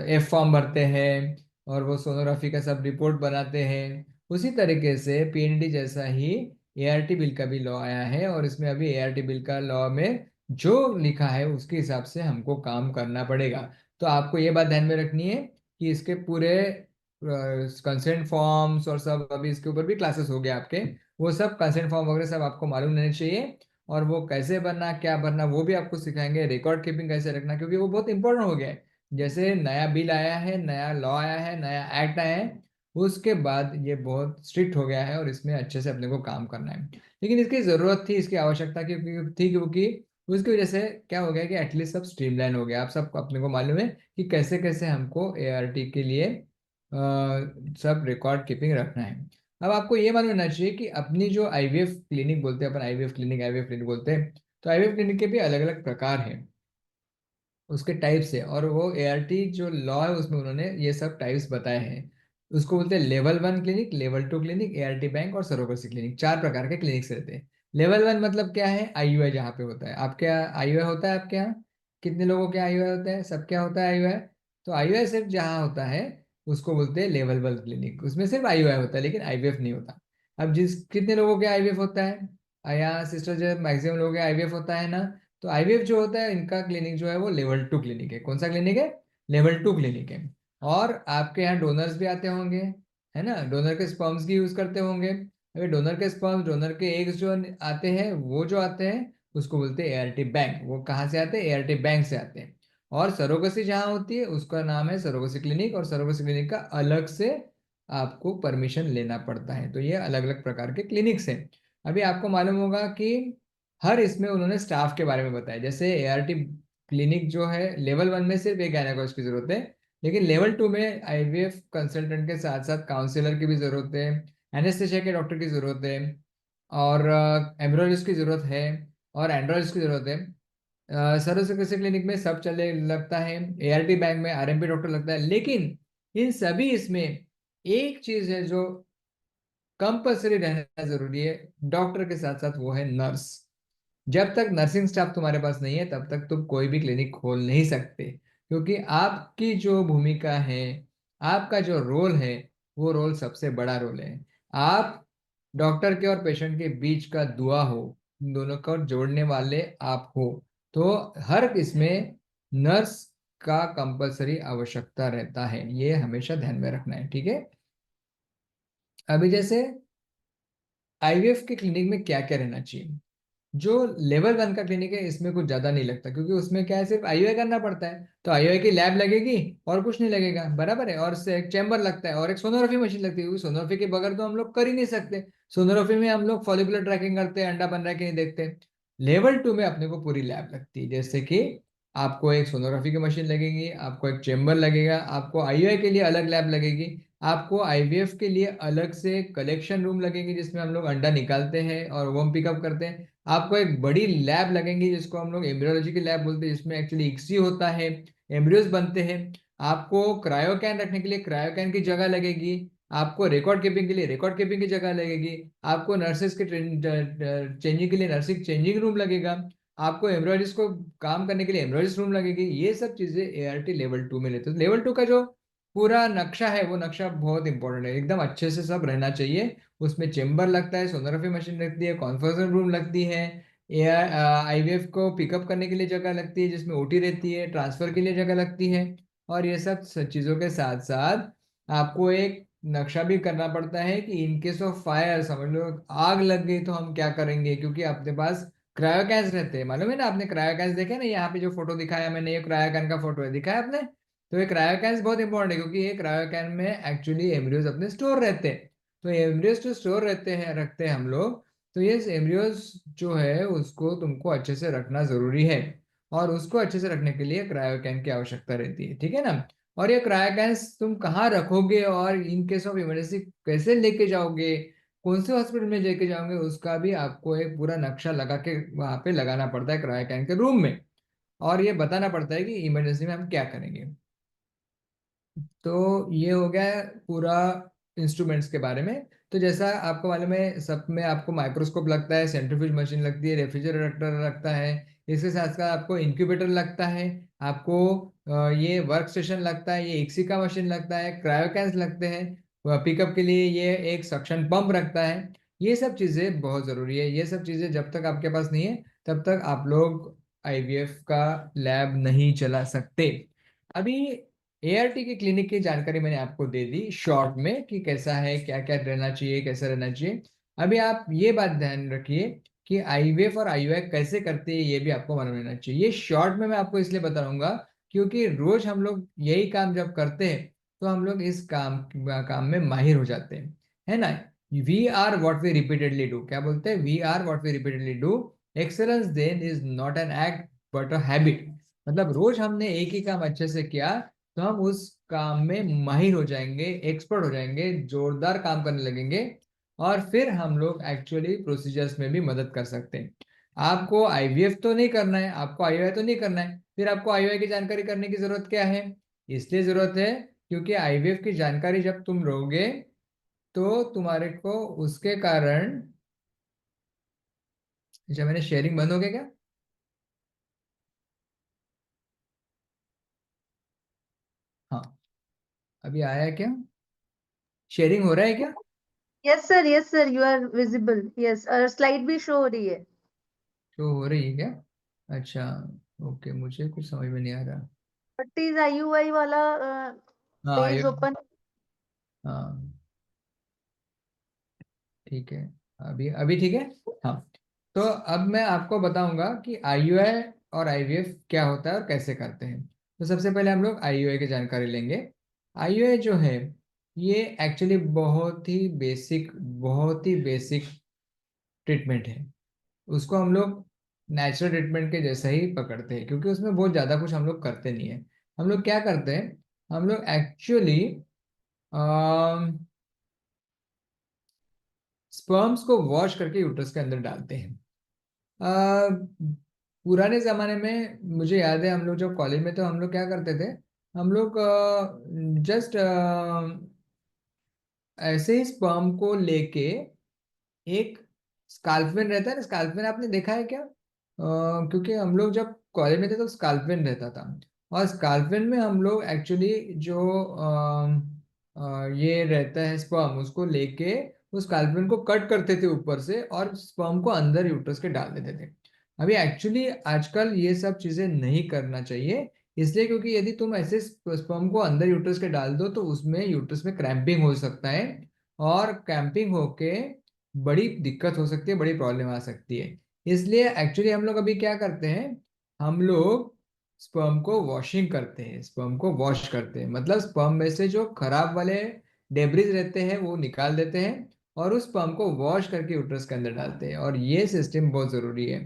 एफ फॉर्म भरते हैं, और वो सोनोग्राफी का सब रिपोर्ट बनाते हैं। उसी तरीके से पीएनडी जैसा ही एआरटी बिल का भी लॉ आया है, और इसमें अभी एआरटी बिल का लॉ में जो लिखा है उसके हिसाब से हमको काम करना पड़ेगा। तो आपको ये बात ध्यान में रखनी है कि इसके पूरे कंसेंट फॉर्म्स और सब, अभी इसके ऊपर भी क्लासेस हो गए आपके, वो सब कंसेंट फॉर्म वगैरह सब आपको मालूम रहने चाहिए। और वो कैसे भरना, क्या भरना, वो भी आपको सिखाएंगे। रिकॉर्ड कीपिंग कैसे रखना, क्योंकि वो बहुत इंपॉर्टेंट हो गया है। जैसे नया बिल आया है, नया लॉ आया है, नया एक्ट आया है, उसके बाद ये बहुत स्ट्रिक्ट हो गया है, और इसमें अच्छे से अपने को काम करना है। लेकिन इसकी जरूरत थी, इसकी आवश्यकता थी, क्योंकि उसकी वजह से क्या हो गया कि एटलीस्ट सब स्ट्रीमलाइन हो गया। आप सब अपने को मालूम है कि कैसे कैसे हमको एआरटी के लिए सब रिकॉर्ड कीपिंग रखना है। अब आपको ये मालूम होना चाहिए कि अपनी जो आईवीएफ क्लिनिक बोलते हैं, अपन आईवीएफ क्लिनिक बोलते हैं। तो आईवीएफ क्लिनिक के भी अलग अलग प्रकार हैं, उसके टाइप्स है। और वो एआरटी जो लॉ है उसमें उन्होंने ये सब टाइप्स बताए हैं। उसको बोलते हैं level 1 clinic, level 2 clinic, ART bank और सरोगेसी क्लिनिक। 4 प्रकार के क्लिनिक्स रहते हैं। लेवल 1 मतलब क्या है? आईयूआई जहाँ पे होता है। आपके यहाँ आईयूआई होता है? आपके यहाँ कितने लोगों के आईयूआई होता है? सबके यहाँ होता है आईयूआई? तो आईयूआई सिर्फ जहाँ होता है उसको बोलते हैं लेवल 1 क्लिनिक, उसमें सिर्फ आईयूआई होता है लेकिन आईवीएफ नहीं होता। अब जिस कितने लोगों के आईवीएफ होता है, यहाँ सिस्टर जो मैक्सिमम लोगों के आईवीएफ होता है ना, तो आईवीएफ जो होता है इनका क्लिनिक जो है वो लेवल 2 क्लिनिक है। कौन सा क्लिनिक है? लेवल 2 क्लिनिक है। और आपके यहाँ डोनर्स भी आते होंगे, है ना, डोनर के स्पर्म्स की यूज करते होंगे। अगर डोनर के स्पर्म्स, डोनर के एग्स जो आते हैं, वो जो आते हैं उसको बोलते हैं एआरटी बैंक। वो कहाँ से आते हैं? एआरटी बैंक से आते हैं। और सरोगसी जहाँ होती है उसका नाम है सरोगसी क्लिनिक, और सरोगसी क्लिनिक का अलग से आपको परमिशन लेना पड़ता है। तो ये अलग अलग प्रकार के क्लिनिक्स हैं। अभी आपको मालूम होगा कि हर इसमें उन्होंने स्टाफ के बारे में बताया। जैसे एआरटी क्लिनिक जो है लेवल 1 में सिर्फ एक गायनेकोलॉजिस्ट की जरूरत है, लेकिन लेवल 2 में आईवीएफ कंसल्टेंट के साथ साथ काउंसलर की भी जरूरत है, एनेस्थेसिया के डॉक्टर की जरूरत है, और एम्ब्रियोलॉजिस्ट की जरूरत है, और एंड्रोलॉजिस्ट की जरूरत है। सर्वचिकित्सा क्लिनिक में सब चले लगता है, एआरटी बैंक में आरएमपी डॉक्टर लगता है। लेकिन इन सभी इसमें एक चीज है जो कंपल्सरी रहना जरूरी है डॉक्टर के साथ साथ, वो है नर्स। जब तक नर्सिंग स्टाफ तुम्हारे पास नहीं है तब तक तुम कोई भी क्लिनिक खोल नहीं सकते, क्योंकि आपकी जो भूमिका है, आपका जो रोल है, वो रोल सबसे बड़ा रोल है। आप डॉक्टर के और पेशेंट के बीच का दुआ हो, इन दोनों को जोड़ने वाले आप हो। तो हर इसमें नर्स का कंपल्सरी आवश्यकता रहता है, ये हमेशा ध्यान में रखना है, ठीक है। अभी जैसे आईवीएफ के क्लिनिक में क्या क्या रहना चाहिए। जो लेवल 1 का क्लिनिक है इसमें कुछ ज्यादा नहीं लगता, क्योंकि उसमें क्या है, सिर्फ आईयूआई करना पड़ता है। तो आईयूआई की लैब लगेगी और कुछ नहीं लगेगा, बराबर है। और से एक चैम्बर लगता है और एक सोनोग्राफी मशीन लगती है, क्योंकि सोनोग्राफी के बगैर तो हम लोग कर ही नहीं सकते। सोनोग्राफी में हम लोग फॉलिकुलर ट्रैकिंग करते हैं, अंडा बन रहा है कि नहीं देखते। लेवल 2 में अपने को पूरी लैब लगती है, जैसे कि आपको एक सोनोग्राफी की मशीन लगेगी, आपको एक चेम्बर लगेगा, आपको आईयूआई के लिए अलग लैब लगेगी, आपको आईवीएफ के लिए अलग से कलेक्शन रूम लगेगी जिसमें हम लोग अंडा निकालते हैं और वोम पिकअप करते हैं। आपको एक बड़ी लैब लगेंगी जिसको हम लोग एम्ब्रियोलॉजी की लैब बोलते हैं, जिसमें एक्चुअली इक्सी होता है, एम्ब्रियोज बनते हैं। आपको क्रायोकैन रखने के लिए क्रायोकैन की जगह लगेगी, आपको रिकॉर्ड कीपिंग के लिए रिकॉर्ड कीपिंग की जगह लगेगी, आपको नर्सेस के चेंजिंग के लिए नर्सिंग चेंजिंग रूम लगेगा, आपको एम्ब्रॉयडरिस्ट को काम करने के लिए एम्ब्रॉयडरिस्ट रूम लगेगी। ये सब चीजें एआरटी लेवल 2 में लेते हैं। लेवल 2 का जो पूरा नक्शा है वो नक्शा बहुत इंपॉर्टेंट है, एकदम अच्छे से सब रहना चाहिए। उसमें चेम्बर लगता है, सोनोग्राफी मशीन लगती है, कॉन्फ्रेंस रूम लगती है, एआर आईवीएफ को पिकअप करने के लिए जगह लगती है जिसमें ओटी रहती है, ट्रांसफर के लिए जगह लगती है। और ये सब चीज़ों के साथ साथ आपको एक नक्शा भी करना पड़ता है कि इन केस ऑफ फायर, समझ लो आग लग गई तो हम क्या करेंगे, क्योंकि अपने पास क्रायोकैन्स रहते हैं। मालूम है ना, आपने क्रायोकैन्स देखे ना, यहाँ पे जो फोटो दिखाया मैंने, ये क्रायोकैन का फोटो है, दिखाया आपने। तो ये क्रायोकैन्स बहुत इंपॉर्टेंट है, क्योंकि ये क्रायोकैन में एक्चुअली एम्ब्रियोज अपने स्टोर रहते हैं। तो एम्ब्रियोज जो स्टोर रहते हैं, रखते हैं हम लोग, तो ये एम्ब्रियोज जो है उसको तुमको अच्छे से रखना जरूरी है। और उसको अच्छे से रखने के लिए क्रायोकैन की आवश्यकता रहती है, ठीक है ना। और ये क्रायोकैन्स तुम कहाँ रखोगे और इन केस ऑफ इमरजेंसी कैसे लेके जाओगे, कौन से हॉस्पिटल में लेके जाओगे, उसका भी आपको एक पूरा नक्शा लगा के वहां पे लगाना पड़ता है क्रायोकैन के रूम में। और ये बताना पड़ता है कि इमरजेंसी में हम क्या करेंगे। तो ये हो गया पूरा इंस्ट्रूमेंट्स के बारे में। तो जैसा आपको मालूम है, सब में आपको माइक्रोस्कोप लगता है, सेंट्रीफ्यूज मशीन लगती है, रेफ्रिजरेटर लगता है, इसके साथ साथ आपको इंक्यूबेटर लगता है, आपको ये वर्क स्टेशन लगता है, ये इक्सी का मशीन लगता है, क्रायोकैन्स लगते हैं, पिकअप के लिए ये एक सक्शन पंप रखता है। ये सब चीज़ें बहुत ज़रूरी है। ये सब चीज़ें जब तक आपके पास नहीं है तब तक आप लोग आईवीएफ का लैब नहीं चला सकते। अभी एआरटी की क्लिनिक की जानकारी मैंने आपको दे दी शॉर्ट में कि कैसा है, क्या क्या रहना चाहिए, कैसा रहना चाहिए। अभी आप ये बात ध्यान रखिए कि आईवीएफ और आईयूआई कैसे करते हैं ये भी आपको मालूम रहना चाहिए। ये शॉर्ट में मैं आपको इसलिए बताऊंगा क्योंकि रोज हम लोग यही काम जब करते हैं तो हम लोग इस काम में माहिर हो जाते हैं, है ना। We are what we repeatedly do, क्या बोलते हैं, we are what we repeatedly do. Excellence then is not an act but a habit. मतलब रोज हमने एक ही काम अच्छे से किया तो हम उस काम में माहिर हो जाएंगे, एक्सपर्ट हो जाएंगे, जोरदार काम करने लगेंगे। और फिर हम लोग एक्चुअली प्रोसीजर्स में भी मदद कर सकते हैं। आपको आईवीएफ तो नहीं करना है, आपको आईयूआई तो नहीं करना है, फिर आपको आईयूआई की जानकारी करने की जरूरत क्या है? इसलिए जरूरत है क्योंकि आईवीएफ की जानकारी जब तुम लोगे तो तुम्हारे को उसके कारण, जब मैंने शेयरिंग बंद हो गया क्या? हाँ, अभी आया क्या? शेयरिंग हो रहा है क्या?
Yes sir, you are visible. Yes, और स्लाइड भी शो हो रही है।
शो हो रही है क्या? अच्छा, ओके, मुझे कुछ समझ में नहीं आ रहा।
व्हाट इज आईयूआई वाला
हाँ
पेज ओपन?
हाँ, ठीक है। अभी अभी ठीक है। हाँ, तो अब मैं आपको बताऊंगा कि आईयूआई और आईवीएफ क्या होता है और कैसे करते हैं। तो सबसे पहले हम लोग आईयूआई की जानकारी लेंगे। आईयूआई जो है, ये एक्चुअली बहुत ही बेसिक ट्रीटमेंट है। उसको हम लोग नेचुरल ट्रीटमेंट के जैसा ही पकड़ते हैं, क्योंकि उसमें बहुत ज़्यादा कुछ हम लोग करते नहीं है। हम लोग क्या करते हैं, हम लोग एक्चुअली स्पर्म्स को वॉश करके यूट्रस के अंदर डालते हैं। पुराने ज़माने में मुझे याद है, हम लोग जब कॉलेज में, तो हम लोग क्या करते थे, हम लोग जस्ट ऐसे ही स्पर्म को लेके, एक स्काल्पमेन रहता है ना, स्काल्पमेन आपने देखा है क्या? क्योंकि हम लोग जब कॉलेज में थे तो स्काल्पमेन रहता था। और स्काल्पमेन में हम लोग एक्चुअली जो ये रहता है स्पर्म, उसको लेके उस स्काल्पमेन को कट करते थे ऊपर से, और स्पर्म को अंदर यूट्रस के डाल देते थे। अभी एक्चुअली आजकल ये सब चीजें नहीं करना चाहिए, इसलिए क्योंकि यदि तुम ऐसे स्पर्म को अंदर यूट्रस के डाल दो तो उसमें यूट्रस में क्रैम्पिंग हो सकता है, और क्रैम्पिंग होके बड़ी दिक्कत हो सकती है, बड़ी प्रॉब्लम आ सकती है। इसलिए एक्चुअली हम लोग अभी क्या करते हैं, हम लोग स्पर्म को वॉशिंग करते हैं, स्पर्म को वॉश करते हैं, मतलब स्पर्म में से जो खराब वाले डेब्रिज रहते हैं वो निकाल देते हैं, और उस स्पर्म को वॉश करके यूट्रस के अंदर डालते हैं, और ये सिस्टम बहुत जरूरी है।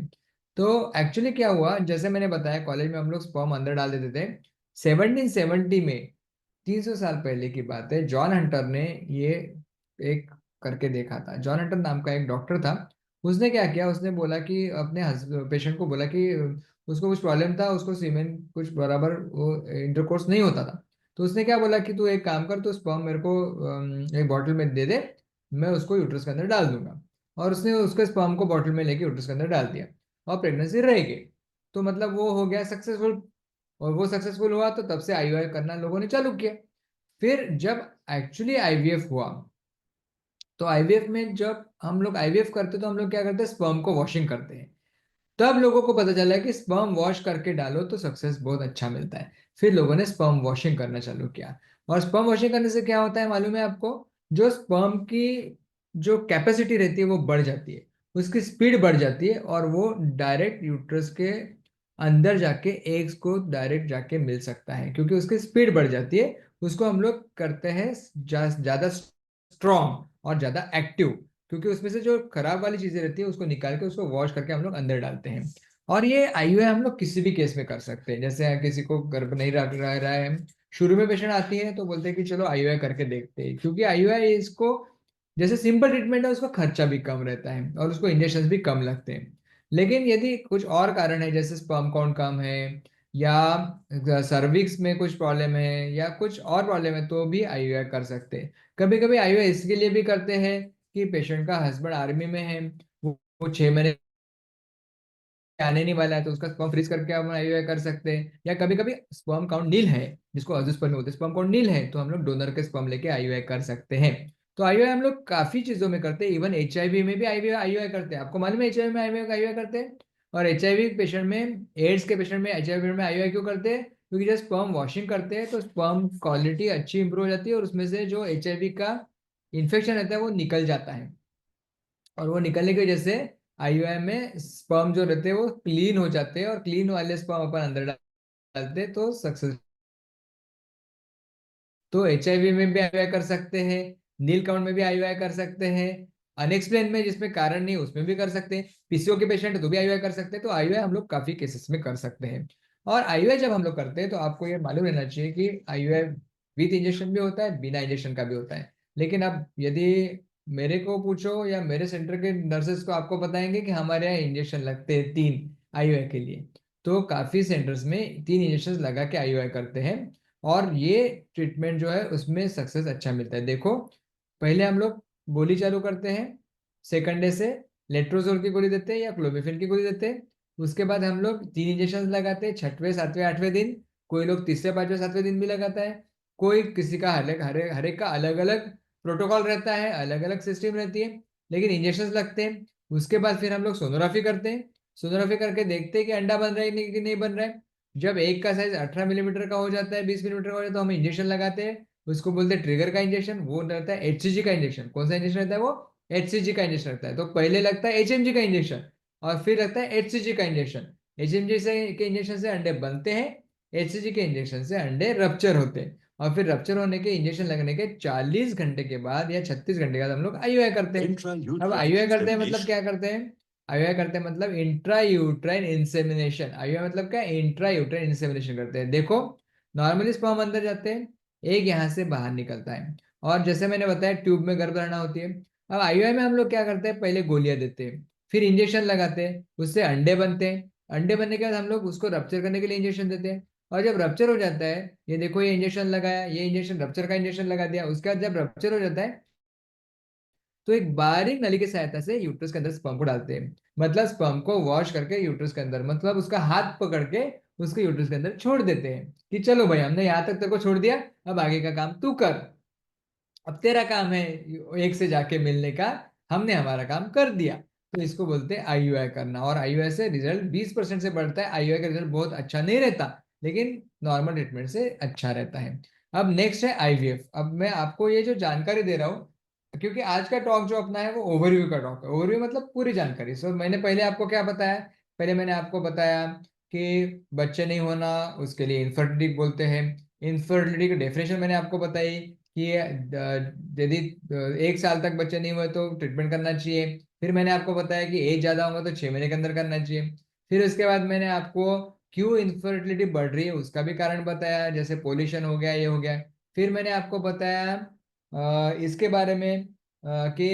तो एक्चुअली क्या हुआ, जैसे मैंने बताया, कॉलेज में हम लोग स्पर्म अंदर डाल देते थे। 1770 में, 300 साल पहले की बात है, जॉन हंटर ने ये एक करके देखा था। जॉन हंटर नाम का एक डॉक्टर था। उसने क्या किया, उसने बोला कि अपने पेशेंट को बोला कि उसको कुछ प्रॉब्लम था, उसको सीमेन कुछ बराबर वो इंटरकोर्स नहीं होता था। तो उसने क्या बोला कि तू एक काम कर, तो स्पर्म मेरे को एक बॉटल में दे दे, मैं उसको यूट्रस के अंदर डाल दूंगा। और उसने उसके स्पर्म को बॉटल में लेके यूट्रस के अंदर डाल दिया, और प्रेगनेंसी रह गई। तो मतलब वो हो गया सक्सेसफुल। और वो सक्सेसफुल हुआ तो तब से आईवीएफ करना लोगों ने चालू किया। फिर जब एक्चुअली आईवीएफ हुआ, तो आईवीएफ में जब हम लोग आईवीएफ करते तो हम लोग क्या करते हैं, स्पर्म को वॉशिंग करते हैं। तब लोगों को पता चला कि स्पर्म वॉश करके डालो तो सक्सेस बहुत अच्छा मिलता है। फिर लोगों ने स्पर्म वॉशिंग करना चालू किया। और स्पर्म वॉशिंग करने से क्या होता है मालूम है आपको? जो स्पर्म की जो कैपेसिटी रहती है वो बढ़ जाती है, उसकी स्पीड बढ़ जाती है, और वो डायरेक्ट यूट्रस के अंदर जाके एग्स को डायरेक्ट जाके मिल सकता है, क्योंकि उसकी स्पीड बढ़ जाती है। उसको हम लोग करते हैं ज्यादा स्ट्रॉन्ग और ज्यादा एक्टिव, क्योंकि उसमें से जो खराब वाली चीजें रहती है उसको निकाल के उसको वॉश करके हम लोग अंदर डालते हैं। और ये आईयूआई हम लोग किसी भी केस में कर सकते हैं, जैसे किसी को गर्भ नहीं रह रहा है, शुरू में पेशेंट आती है तो बोलते हैं कि चलो आईयूआई करके देखते हैं, क्योंकि आईयूआई इसको जैसे सिंपल ट्रीटमेंट है, उसका खर्चा भी कम रहता है और उसको इंजेक्शन भी कम लगते हैं। लेकिन यदि कुछ और कारण है, जैसे स्पर्म काउंट कम है, या सर्विक्स में कुछ प्रॉब्लम है, या कुछ और प्रॉब्लम है, तो भी आईयूआई कर सकते हैं। कभी कभी आईयूआई इसके लिए भी करते हैं कि पेशेंट का हस्बैंड आर्मी में है, वो 6 महीने आने नहीं वाला है, तो उसका स्पर्म फ्रीज करके हम आईयूआई कर सकते हैं। या कभी कभी स्पर्म काउंट नील है, जिसको अजोस्पर्मी बोलते हैं, स्पर्म काउंट नील है, तो हम लोग डोनर के स्पर्म लेके आईयूआई कर सकते हैं। तो आईयूआई हम लोग काफी चीजों में करते हैं, इवन एचआईवी में भी आईयूआई करते हैं। आपको मालूम है एचआईवी में आईयूआई करते हैं? और एचआईवी पेशेंट में, एड्स के पेशेंट में, एचआईवी में आईयूआई क्यों करते हैं? क्योंकि जब स्पर्म वॉशिंग करते हैं तो स्पर्म क्वालिटी अच्छी इंप्रूव हो जाती है, और उसमें से जो एचआईवी का इन्फेक्शन रहता है वो निकल जाता है। और वो निकलने की वजह से आईयूआई में स्पर्म जो रहते हैं वो क्लीन हो जाते हैं, और क्लीन वाले स्पर्म अपन अंदर डालते हैं तो सक्सेस। तो एचआईवी में भी आईयूआई कर सकते हैं, नील काउंट में भी आईयूआई कर सकते हैं, अनएक्सप्लेन में जिसमें कारण नहीं उसमें भी कर सकते हैं, पीसीओ के पेशेंट है तो भी आईयूआई कर सकते हैं। तो आईयूआई हम लोग काफी केसेस में कर सकते हैं। और आईयूआई जब हम लोग करते हैं तो आपको ये मालूम रहना चाहिए कि आईयूआई विथ इंजेक्शन भी होता है, बिना इंजेक्शन का भी होता है। लेकिन अब यदि मेरे को पूछो या मेरे सेंटर के नर्सेस को, आपको बताएंगे कि हमारे यहाँ इंजेक्शन लगते हैं 3 आईयूआई के लिए। तो काफी सेंटर्स में 3 इंजेक्शन लगा के आईयूआई करते हैं। और ये ट्रीटमेंट जो है उसमें सक्सेस अच्छा मिलता है। देखो, पहले हम लोग गोली चालू करते हैं, सेकंड डे से लेट्रोजोल की गोली देते हैं या क्लोमिफेन की गोली देते हैं। उसके बाद हम लोग 3 इंजेक्शन लगाते हैं, छठवें सातवें आठवें दिन। कोई लोग तीसरे पांचवें सातवें दिन भी लगाता है। कोई किसी का हर एक का अलग अलग प्रोटोकॉल रहता है, अलग अलग सिस्टम रहती है, लेकिन इंजेक्शन लगते हैं। उसके बाद फिर हम लोग सोनोग्राफी करते हैं। सोनोग्राफी करके देखते हैं कि अंडा बन रहा है कि नहीं बन रहा है। जब एक का साइज 18 मिलीमीटर का हो जाता है, 20 मिलीमीटर का हो जाता है, तो हम इंजेक्शन लगाते हैं। उसको बोलते हैं ट्रिगर का इंजेक्शन। वो रहता है HCG का इंजेक्शन। कौन सा इंजेक्शन रहता है वो? HCG का इंजेक्शन रहता है। तो पहले लगता है HMG का इंजेक्शन और फिर लगता है HCG का इंजेक्शन। HMG से के इंजेक्शन से अंडे बनते हैं, HCG के इंजेक्शन से अंडे रप्चर होते हैं, और फिर रप्चर होने के इंजेक्शन लगने के 40 घंटे के बाद या 36 घंटे के बाद हम लोग IUI करते हैं। अब
Intrauterine
IUI करते हैं मतलब
insemination.
क्या करते हैं? IUI करते हैं मतलब इंट्रा यूट्राइन इंसेमिनेशन। IUI मतलब क्या? इंट्रा यूट्राइन इंसेमिनेशन करते हैं। देखो, नॉर्मली स्पर्म अंदर जाते हैं, एक यहाँ से बाहर निकलता है, और जैसे मैंने बताया ट्यूब में गर्भधारणा होती है। अब IUI में हम लोग क्या करते हैं? पहले गोलियां देते हैं, फिर इंजेक्शन लगाते हैं, उससे अंडे बनते हैं। अंडे बनने के बाद हम लोग उसको रप्चर करने के लिए इंजेक्शन देते हैं। और जब रप्चर हो जाता है, ये देखो ये इंजेक्शन लगाया, ये इंजेक्शन रप्चर का इंजेक्शन लगा दिया, उसके बाद जब रप्चर हो जाता है तो एक बारीक नली की सहायता से यूट्रस के अंदर स्पर्म को डालते हैं। मतलब स्पर्म को वॉश करके यूट्रस के अंदर, मतलब उसका हाथ पकड़ के उसके यूट्रस के अंदर छोड़ देते हैं कि चलो भाई हमने यहाँ तक तेरे को छोड़ दिया, अब आगे का काम तू कर। अब तेरा काम है एक से जाके मिलने का, हमने हमारा काम कर दिया। तो इसको बोलते हैं IUI करना। और IUI से रिजल्ट 20% से बढ़ता है। IUI का रिजल्ट बहुत अच्छा नहीं रहता, लेकिन नॉर्मल ट्रीटमेंट से अच्छा रहता है। अब नेक्स्ट है IVF। अब मैं आपको ये जो जानकारी दे रहा हूँ, क्योंकि आज का टॉक जो अपना है वो ओवरव्यू का टॉक है। ओवरव्यू मतलब पूरी जानकारी। सो मैंने पहले आपको क्या बताया? पहले मैंने आपको बताया कि बच्चे नहीं होना, उसके लिए इनफर्टिलिटी बोलते हैं। इनफर्टिलिटी की डेफिनेशन मैंने आपको बताई कि यदि 1 साल तक बच्चे नहीं हुए तो ट्रीटमेंट करना चाहिए। फिर मैंने आपको बताया कि एज ज्यादा होगा तो 6 महीने के अंदर करना चाहिए। फिर उसके बाद मैंने आपको क्यों इनफर्टिलिटी बढ़ रही है उसका भी कारण बताया, जैसे पोल्यूशन हो गया, ये हो गया। फिर मैंने आपको बताया इसके बारे में कि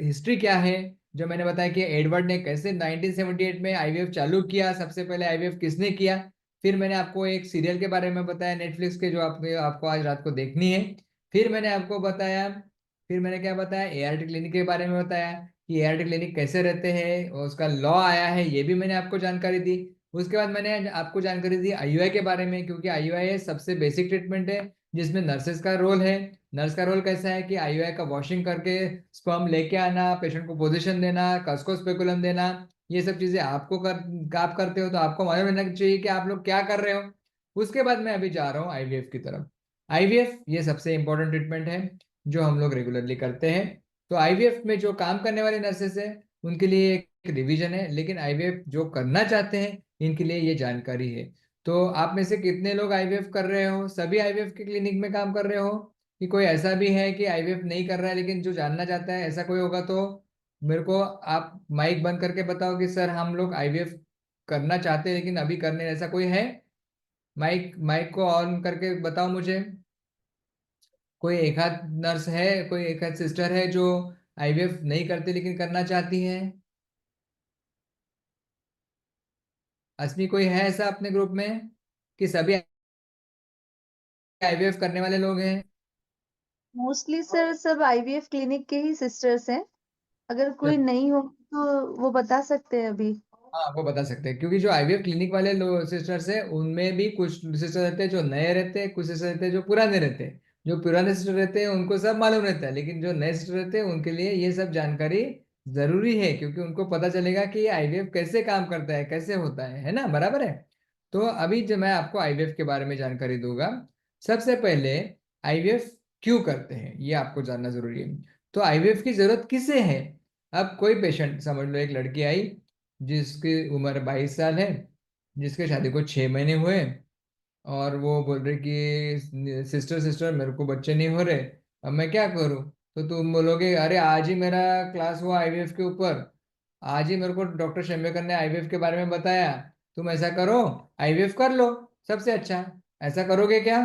हिस्ट्री क्या है। जो मैंने बताया कि एडवर्ड ने कैसे 1978 में IVF चालू किया, सबसे पहले IVF किसने किया। फिर मैंने आपको एक सीरियल के बारे में बताया नेटफ्लिक्स के, जो आपको आज रात को देखनी है। फिर मैंने आपको बताया, फिर मैंने क्या बताया, ART क्लिनिक के बारे में बताया कि ART क्लिनिक कैसे रहते हैं और उसका लॉ आया है, ये भी मैंने आपको जानकारी दी। उसके बाद मैंने आपको जानकारी दी IUI के बारे में, क्योंकि IUI सबसे बेसिक ट्रीटमेंट है जिसमें नर्सेस का रोल है। नर्स का रोल कैसा है कि IUI का वॉशिंग करके स्पर्म लेके आना, पेशेंट को पोजीशन देना, कस्को स्पेकुलम देना, ये सब चीजें आप करते हो, तो आपको मालूम रहना चाहिए कि आप लोग क्या कर रहे हो। उसके बाद मैं अभी जा रहा हूँ IVF की तरफ। IVF ये सबसे इंपॉर्टेंट ट्रीटमेंट है जो हम लोग रेगुलरली करते हैं। तो IVF में जो काम करने वाले नर्सेस है उनके लिए एक रिवीजन है, लेकिन IVF जो करना चाहते हैं इनके लिए ये जानकारी है। तो आप में से कितने लोग IVF कर रहे हो? सभी IVF के क्लिनिक में काम कर रहे हो, कि कोई ऐसा भी है कि IVF नहीं कर रहा है लेकिन जो जानना चाहता है? ऐसा कोई होगा तो मेरे को आप माइक बंद करके बताओ कि सर हम लोग IVF करना चाहते हैं लेकिन अभी करने, ऐसा कोई है? माइक माइक को ऑन करके बताओ मुझे। कोई एक आध नर्स है, कोई एक आध सिस्टर है जो IVF नहीं करती लेकिन करना चाहती है? असमी कोई है ऐसा अपने ग्रुप में कि सभी IVF करने वाले लोग हैं?
मोस्टली सर सब IVF क्लिनिक के ही सिस्टर्स हैं। अगर कोई नहीं हो तो वो बता सकते हैं अभी।
हाँ वो बता सकते हैं, क्योंकि जो IVF क्लिनिक वाले लोग सिस्टर्स है उनमें भी कुछ सिस्टर रहते हैं जो नए रहते हैं, कुछ सिस्टर रहते हैं जो पुराने रहते हैं। जो पुराने सिस्टर रहते हैं उनको सब मालूम रहता है, लेकिन जो नए सिस्टर रहते हैं उनके लिए ये सब जानकारी जरूरी है, क्योंकि उनको पता चलेगा कि ये IVF कैसे काम करता है, कैसे होता है ना? बराबर है। तो अभी जो मैं आपको IVF के बारे में जानकारी दूंगा। सबसे पहले IVF क्यों करते हैं ये आपको जानना जरूरी है। तो IVF की जरूरत किसे है? अब कोई पेशेंट, समझ लो एक लड़की आई जिसकी उम्र 22 साल है, जिसके शादी को 6 महीने हुए, और वो बोल रही कि सिस्टर सिस्टर मेरे को बच्चे नहीं हो रहे, अब मैं क्या करूं? तो तुम बोलोगे अरे आज ही मेरा क्लास हुआ IVF के ऊपर, आज ही मेरे को डॉक्टर शेम्बेकर ने IVF के बारे में बताया, तुम ऐसा करो IVF कर लो, सबसे अच्छा। ऐसा करोगे क्या?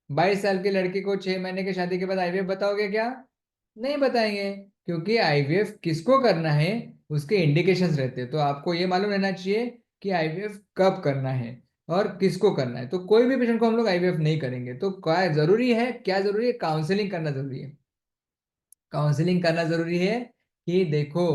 22 साल की लड़की को 6 महीने की शादी के बाद IVF बताओगे क्या? नहीं बताएंगे, क्योंकि IVF किसको करना है उसके इंडिकेशंस रहते हैं। तो आपको ये मालूम रहना चाहिए कि IVF कब करना है और किसको करना है। तो कोई भी पेशेंट को हम लोग IVF नहीं करेंगे। तो क्या जरूरी है? क्या जरूरी है? काउंसलिंग करना जरूरी है। काउंसलिंग करना जरूरी है कि देखो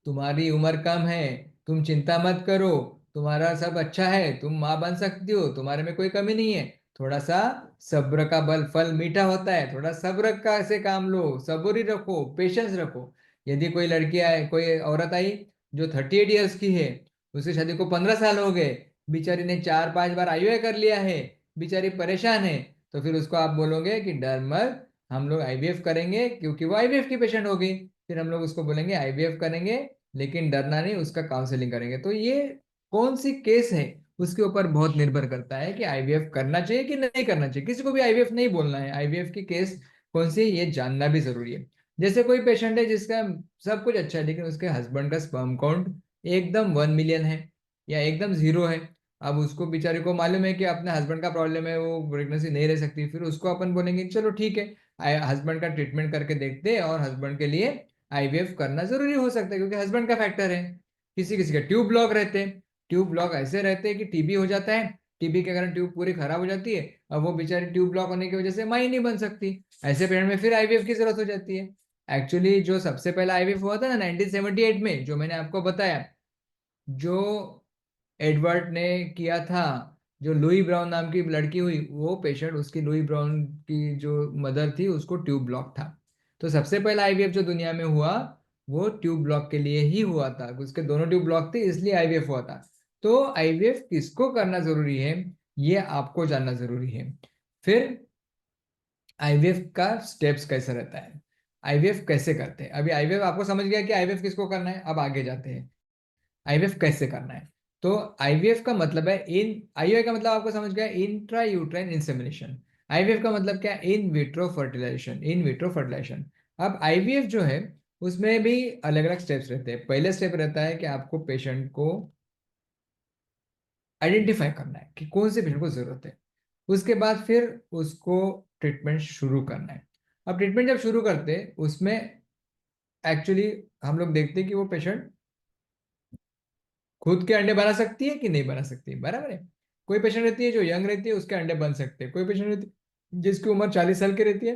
तुम्हारी उम्र कम है, तुम चिंता मत करो, तुम्हारा सब अच्छा है, तुम माँ बन सकती हो, तुम्हारे में कोई कमी नहीं है, थोड़ा सा सब्र का फल मीठा होता है, थोड़ा सब्र का से काम लो, सब्र रखो, पेशेंस रखो। यदि कोई लड़की आए, कोई औरत आई जो 38 ईयर्स की है, उसकी शादी को 15 साल हो गए, बेचारी ने 4-5 बार आईवीएफ कर लिया है, बेचारी परेशान है, तो फिर उसको आप बोलोगे कि डर मत, हम लोग आईवीएफ करेंगे, क्योंकि वो आईवीएफ की पेशेंट होगी। फिर हम लोग उसको बोलेंगे आईवीएफ करेंगे, लेकिन डरना नहीं, उसका काउंसलिंग करेंगे। तो ये कौन सी केस है उसके ऊपर बहुत निर्भर करता है कि आईवीएफ करना चाहिए कि नहीं करना चाहिए। किसी को भी आईवीएफ नहीं बोलना है, आईवीएफ की केस कौन सी है ये जानना भी जरूरी है। जैसे कोई पेशेंट है जिसका सब कुछ अच्छा है, लेकिन उसके हस्बैंड का स्पर्म काउंट एकदम 1 मिलियन है या एकदम 0 है। अब उसको बेचारे को मालूम है कि अपने हस्बैंड का प्रॉब्लम है, वो प्रेगनेंसी नहीं रह सकती, फिर उसको अपन बोलेंगे चलो ठीक है, हस्बैंड का ट्रीटमेंट करके देखते हैं, और हस्बैंड के लिए आईवीएफ करना जरूरी हो सकता है, क्योंकि हस्बैंड का फैक्टर है। किसी किसी के ट्यूब ब्लॉक रहते हैं, ट्यूब ब्लॉक ऐसे रहते हैं कि टीबी हो जाता है, टीबी के कारण ट्यूब पूरी खराब हो जाती है, अब वो बेचारी ट्यूब ब्लॉक होने की वजह से माँ ही नहीं बन सकती। ऐसे पेशेंट में फिर आईवीएफ की जरूरत हो जाती है। एक्चुअली जो सबसे पहला आईवीएफ हुआ था ना 1978 में, जो मैंने आपको बताया, जो एडवर्ड ने किया था, जो लुई ब्राउन नाम की लड़की हुई, वो पेशेंट, उसकी लुई ब्राउन की जो मदर थी उसको ट्यूब ब्लॉक था। तो सबसे पहला आईवीएफ जो दुनिया में हुआ वो ट्यूब ब्लॉक के लिए ही हुआ था, उसके दोनों ट्यूब ब्लॉक थे, इसलिए आईवीएफ हुआ था। तो आईवीएफ किसको करना जरूरी है ये आपको जानना जरूरी है। फिर आईवीएफ का स्टेप्स कैसे रहता है, आईवीएफ कैसे करते हैं। अभी आईवीएफ आपको समझ गया कि आईवीएफ किसको करना है, अब आगे जाते हैं आईवीएफ कैसे करना है। तो आईवीएफ का मतलब है इन आईवीएफ का मतलब आपको समझ गया, इंट्रा यूट्राइन इंसेमिनेशन। आईवीएफ का मतलब क्या, in vitro fertilisation, in vitro fertilisation. अब आईवीएफ जो है उसमें भी अलग अलग स्टेप्स रहते हैं। पहले स्टेप रहता है कि आपको पेशेंट को आइडेंटिफाई करना है कि कौन से पेशेंट को जरूरत है, उसके बाद फिर उसको ट्रीटमेंट शुरू करना है। अब ट्रीटमेंट जब शुरू करते हैं उसमें एक्चुअली हम लोग देखते हैं कि वो पेशेंट खुद के अंडे बना सकती है कि नहीं बना सकती, बराबर है। कोई पेशेंट रहती है जो यंग रहती है, उसके अंडे बन सकते हैं। कोई पेशेंट रहती है जिसकी उम्र 40 साल की रहती है,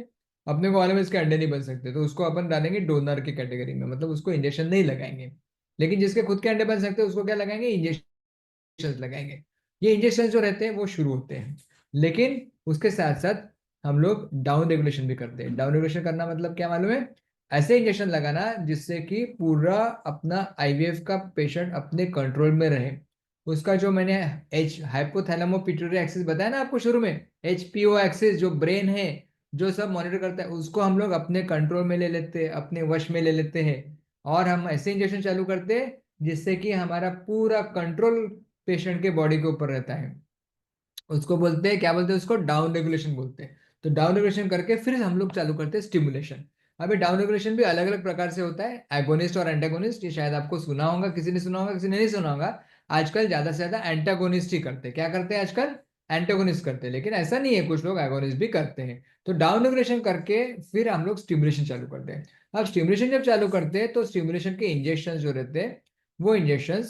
अपने को मालूम है इसके अंडे नहीं बन सकते, तो उसको अपन डालेंगे डोनर की कैटेगरी में, मतलब उसको इंजेक्शन नहीं लगाएंगे। लेकिन जिसके खुद के अंडे बन सकते हैं उसको क्या लगाएंगे, इंजेक्शन लगाएंगे। ये इंजेक्शन जो रहते हैं वो शुरू होते हैं, लेकिन उसके साथ साथ हम लोग डाउन रेगुलेशन भी करते हैं। डाउन रेगुलेशन करना मतलब क्या मालूम है, ऐसे इंजेक्शन लगाना जिससे कि पूरा अपना आईवीएफ का पेशेंट अपने कंट्रोल में रहे। उसका जो मैंने एच हाइपोथैलेमो पिट्यूटरी एक्सिस बताया ना आपको शुरू में, एचपीओ एक्सिस जो ब्रेन है, जो सब मॉनिटर करता है, उसको हम लोग अपने कंट्रोल में ले लेते हैं, अपने वश में ले लेते हैं, और हम ऐसे इंजेक्शन चालू करते हैं जिससे कि हमारा पूरा कंट्रोल पेशेंट के बॉडी के ऊपर रहता है। उसको बोलते हैं, क्या बोलते हैं उसको, डाउन रेगुलेशन बोलते हैं। तो डाउन रेगुलेशन करके फिर हम लोग चालू करते हैं स्टिमुलेशन। अभी डाउन रेगुलेशन भी अलग अलग प्रकार से होता है, एगोनिस्ट और एंटागोनिस्ट। ये शायद आपको सुना होगा, किसी ने सुना होगा, किसी ने नहीं सुना होगा। आजकल ज्यादा से ज्यादा एंटागोनिस्ट ही करते हैं। क्या करते हैं आजकल, एंटागोनिस्ट करते हैं, लेकिन ऐसा नहीं है, कुछ लोग एगोनिस्ट भी करते हैं। तो डाउन रेगुलेशन करके फिर हम लोग स्टिमुलेशन चालू करते हैं। अब स्टिमुलेशन जब चालू करते हैं तो स्टिमुलेशन के इंजेक्शन जो रहते हैं वो इंजेक्शन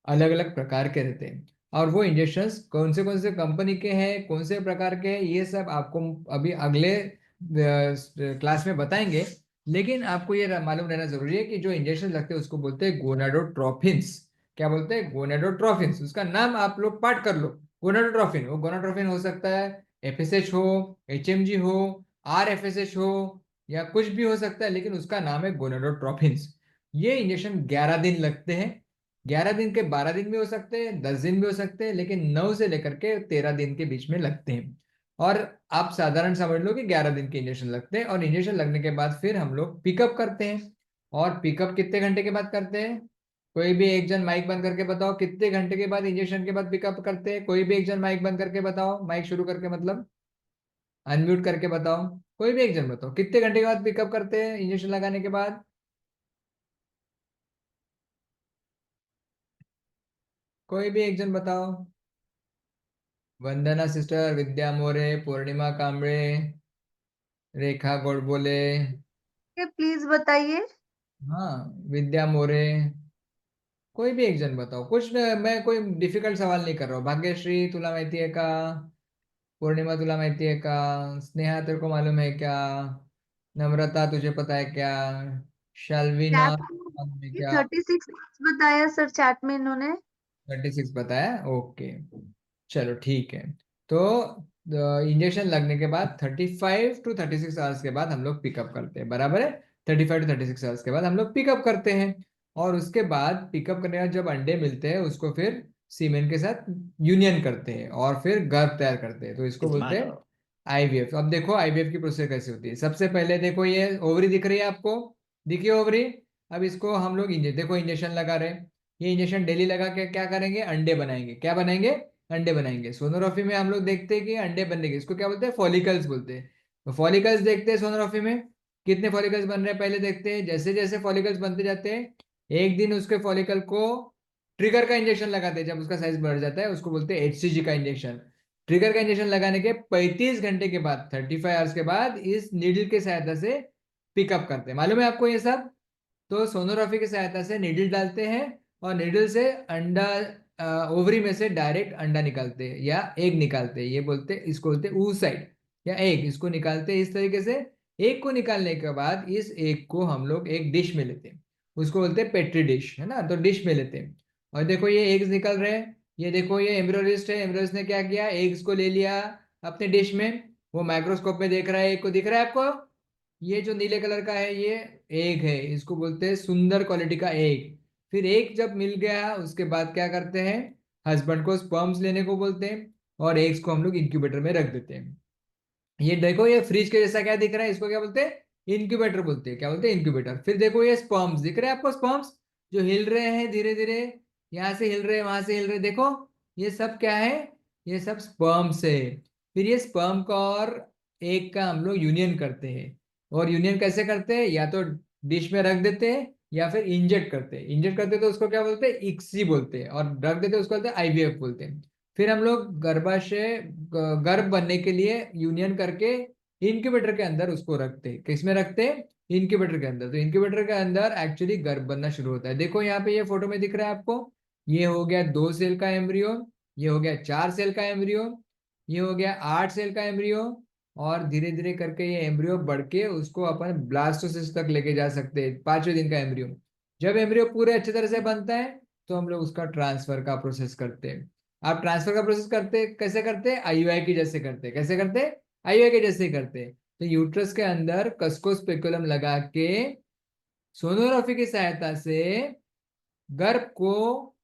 अलग अलग प्रकार के रहते हैं, और वो इंजेक्शंस कौन से कंपनी के हैं, कौन से प्रकार के हैं, ये सब आपको अभी अगले क्लास में बताएंगे। लेकिन आपको ये मालूम रहना जरूरी है कि जो इंजेक्शन लगते हैं उसको बोलते हैं गोनाडोट्रोफिन्स। क्या बोलते हैं, गोनाडोट्रोफिन्स। उसका नाम आप लोग पाठ कर लो, गोनाडोट्रोफिन। वो गोनाडोट्रोफिन हो सकता है एफएसएच हो, एचएमजी हो, आरएफएसएच हो, या कुछ भी हो सकता है, लेकिन उसका नाम है गोनाडोट्रोफिन्स। ये इंजेक्शन 11 दिन लगते हैं। 11 दिन के 12 दिन भी हो सकते हैं, 10 दिन भी हो सकते हैं, लेकिन 9 से लेकर के 13 दिन के बीच में लगते हैं। और आप साधारण समझ लो कि 11 दिन के इंजेक्शन लगते हैं, और इंजेक्शन लगने के बाद फिर हम लोग पिकअप करते हैं। और पिकअप कितने घंटे के बाद करते हैं, कोई भी एक जन माइक बंद करके बताओ कितने घंटे के बाद इंजेक्शन के बाद पिकअप करते हैं। कोई भी एक जन माइक बंद करके बताओ, माइक शुरू करके मतलब अनम्यूट करके बताओ। कोई भी एक जन बताओ कितने घंटे के बाद पिकअप करते हैं इंजेक्शन लगाने के बाद। कोई भी एक जन बताओ। वंदना सिस्टर, विद्या मोरे, पूर्णिमा कांबळे, रेखा गोडबोले।
प्लीज बताइए।
हाँ, विद्या मोरे। कोई भी एक जन बताओ कुछ मैं कोई डिफिकल्ट सवाल नहीं कर रहा हूँ। भाग्यश्री तुला माहिती है का, पूर्णिमा तुला माहिती है का, स्नेहा तेरे को मालूम है क्या, नम्रता तुझे पता है क्या, शालवीना
चैट
मालूम है
में
क्या।
36 बताया सर, चैट में इन्होंने।
36 बताया, ओके, चलो ठीक है। तो इंजेक्शन लगने के बाद 35 to 36 आवर्स के बाद हम लोग पिकअप करते हैं, बराबर है। 35 to 36 आवर्स के बाद हम लोग पिकअप करते हैं, और उसके बाद पिकअप करने के बाद जब अंडे मिलते हैं उसको फिर सीमेन के साथ यूनियन करते हैं और फिर गर्भ तैयार करते हैं, तो इसको
His
बोलते हैं
manner.
आईवीएफ। अब देखो आईवीएफ की प्रोसेस कैसे होती है। सबसे पहले देखो ये ओवरी दिख रही है आपको, दिखिए ओवरी। अब इसको हम लोग देखो इंजेक्शन लगा रहे हैं। ये इंजेक्शन डेली लगा के क्या करेंगे, अंडे बनाएंगे। क्या बनाएंगे, अंडे बनाएंगे। सोनोग्राफी में हम लोग देखते हैं कि अंडे बनने के, इसको क्या बोलते हैं, फॉलिकल्स बोलते हैं। तो फॉलिकल्स देखते हैं सोनोग्राफी में, कितने फॉलिकल्स बन रहे हैं पहले देखते हैं। जैसे जैसे फॉलिकल्स बनते जाते हैं, एक दिन उसके फॉलिकल को ट्रिगर का इंजेक्शन लगाते हैं। जब उसका साइज बढ़ जाता है उसको बोलते हैं एचसीजी का इंजेक्शन। ट्रिगर का इंजेक्शन लगाने के 35 घंटे के बाद, 35 आवर्स के बाद, इस नीडल की सहायता से पिकअप करते हैं। मालूम है आपको ये सब। तो सोनोग्राफी की सहायता से नीडल डालते हैं और नीडल से अंडा, ओवरी में से डायरेक्ट अंडा निकालते हैं या एग निकालते हैं। ये बोलते हैं, इसको बोलते हैं oocyte या एग। इसको निकालते हैं इस तरीके से। एग को निकालने के बाद इस एग को हम लोग एक डिश में लेते हैं, उसको बोलते हैं पेट्री डिश, है ना। तो डिश में लेते हैं और देखो ये एग्स निकल रहे हैं। ये देखो ये एम्ब्रियोलिस्ट है, एम्ब्रियोलिस्ट ने क्या किया, एग्स को ले लिया अपने डिश में। वो माइक्रोस्कोप में देख रहा है, एग को दिख रहा है आपको। ये जो नीले कलर का है ये एग है, इसको बोलते हैं सुंदर क्वालिटी का एग। फिर एग जब मिल गया उसके बाद क्या करते हैं, हस्बैंड को स्पर्म्स लेने को बोलते हैं और एग्स को हम लोग इंक्यूबेटर में रख देते हैं। ये देखो ये फ्रिज के जैसा क्या दिख रहा है, इसको क्या बोलते हैं, इनक्यूबेटर बोलते हैं। क्या बोलते हैं, इनक्यूबेटर। फिर देखो ये स्पर्म्स दिख रहे हैं आपको, स्पर्म्स जो हिल रहे हैं धीरे धीरे, यहाँ से हिल रहे हैं वहां से हिल रहे हैं, देखो ये सब क्या है, ये सब स्पर्म्स है। फिर ये स्पर्म का और एग का हम लोग यूनियन करते हैं। और यूनियन कैसे करते हैं, या तो डिश में रख देते हैं या फिर इंजेक्ट करते हैं। इंजेक्ट करते हैं तो उसको क्या बोलते हैं, इक्सी बोलते हैं, और रख देते हैं उसको बोलते हैं आईवीएफ बोलते हैं। फिर हम लोग गर्भाशय, गर्भ बनने के लिए यूनियन करके इनक्यूबेटर के अंदर उसको रखते हैं। किसमें रखते हैं, इनक्यूबेटर के अंदर। तो इनक्यूबेटर के अंदर एक्चुअली गर्भ बनना शुरू होता है। देखो यहाँ पे ये फोटो में दिख रहा है आपको, ये हो गया 2 सेल का एम्ब्रियो, ये हो गया 4 सेल का एम्ब्रियो, ये हो गया 8 सेल का एम्ब्रियो। और धीरे धीरे करके ये एम्ब्रियो बढ़ के उसको अपन ब्लास्टोसिस तक लेके जा सकते हैं, 5वें दिन का एम्ब्रियो। जब एम्ब्रियो पूरे अच्छे तरह से बनता है तो हम लोग उसका ट्रांसफर का प्रोसेस करते हैं। आप ट्रांसफर का प्रोसेस करते कैसे करते हैं, आईयूआई की जैसे करते हैं। कैसे करते हैं, आईयूआई के जैसे ही करते हैं। तो यूट्रस के अंदर कसको स्पेकुलम लगा के सोनोग्राफी की सहायता से गर्भ को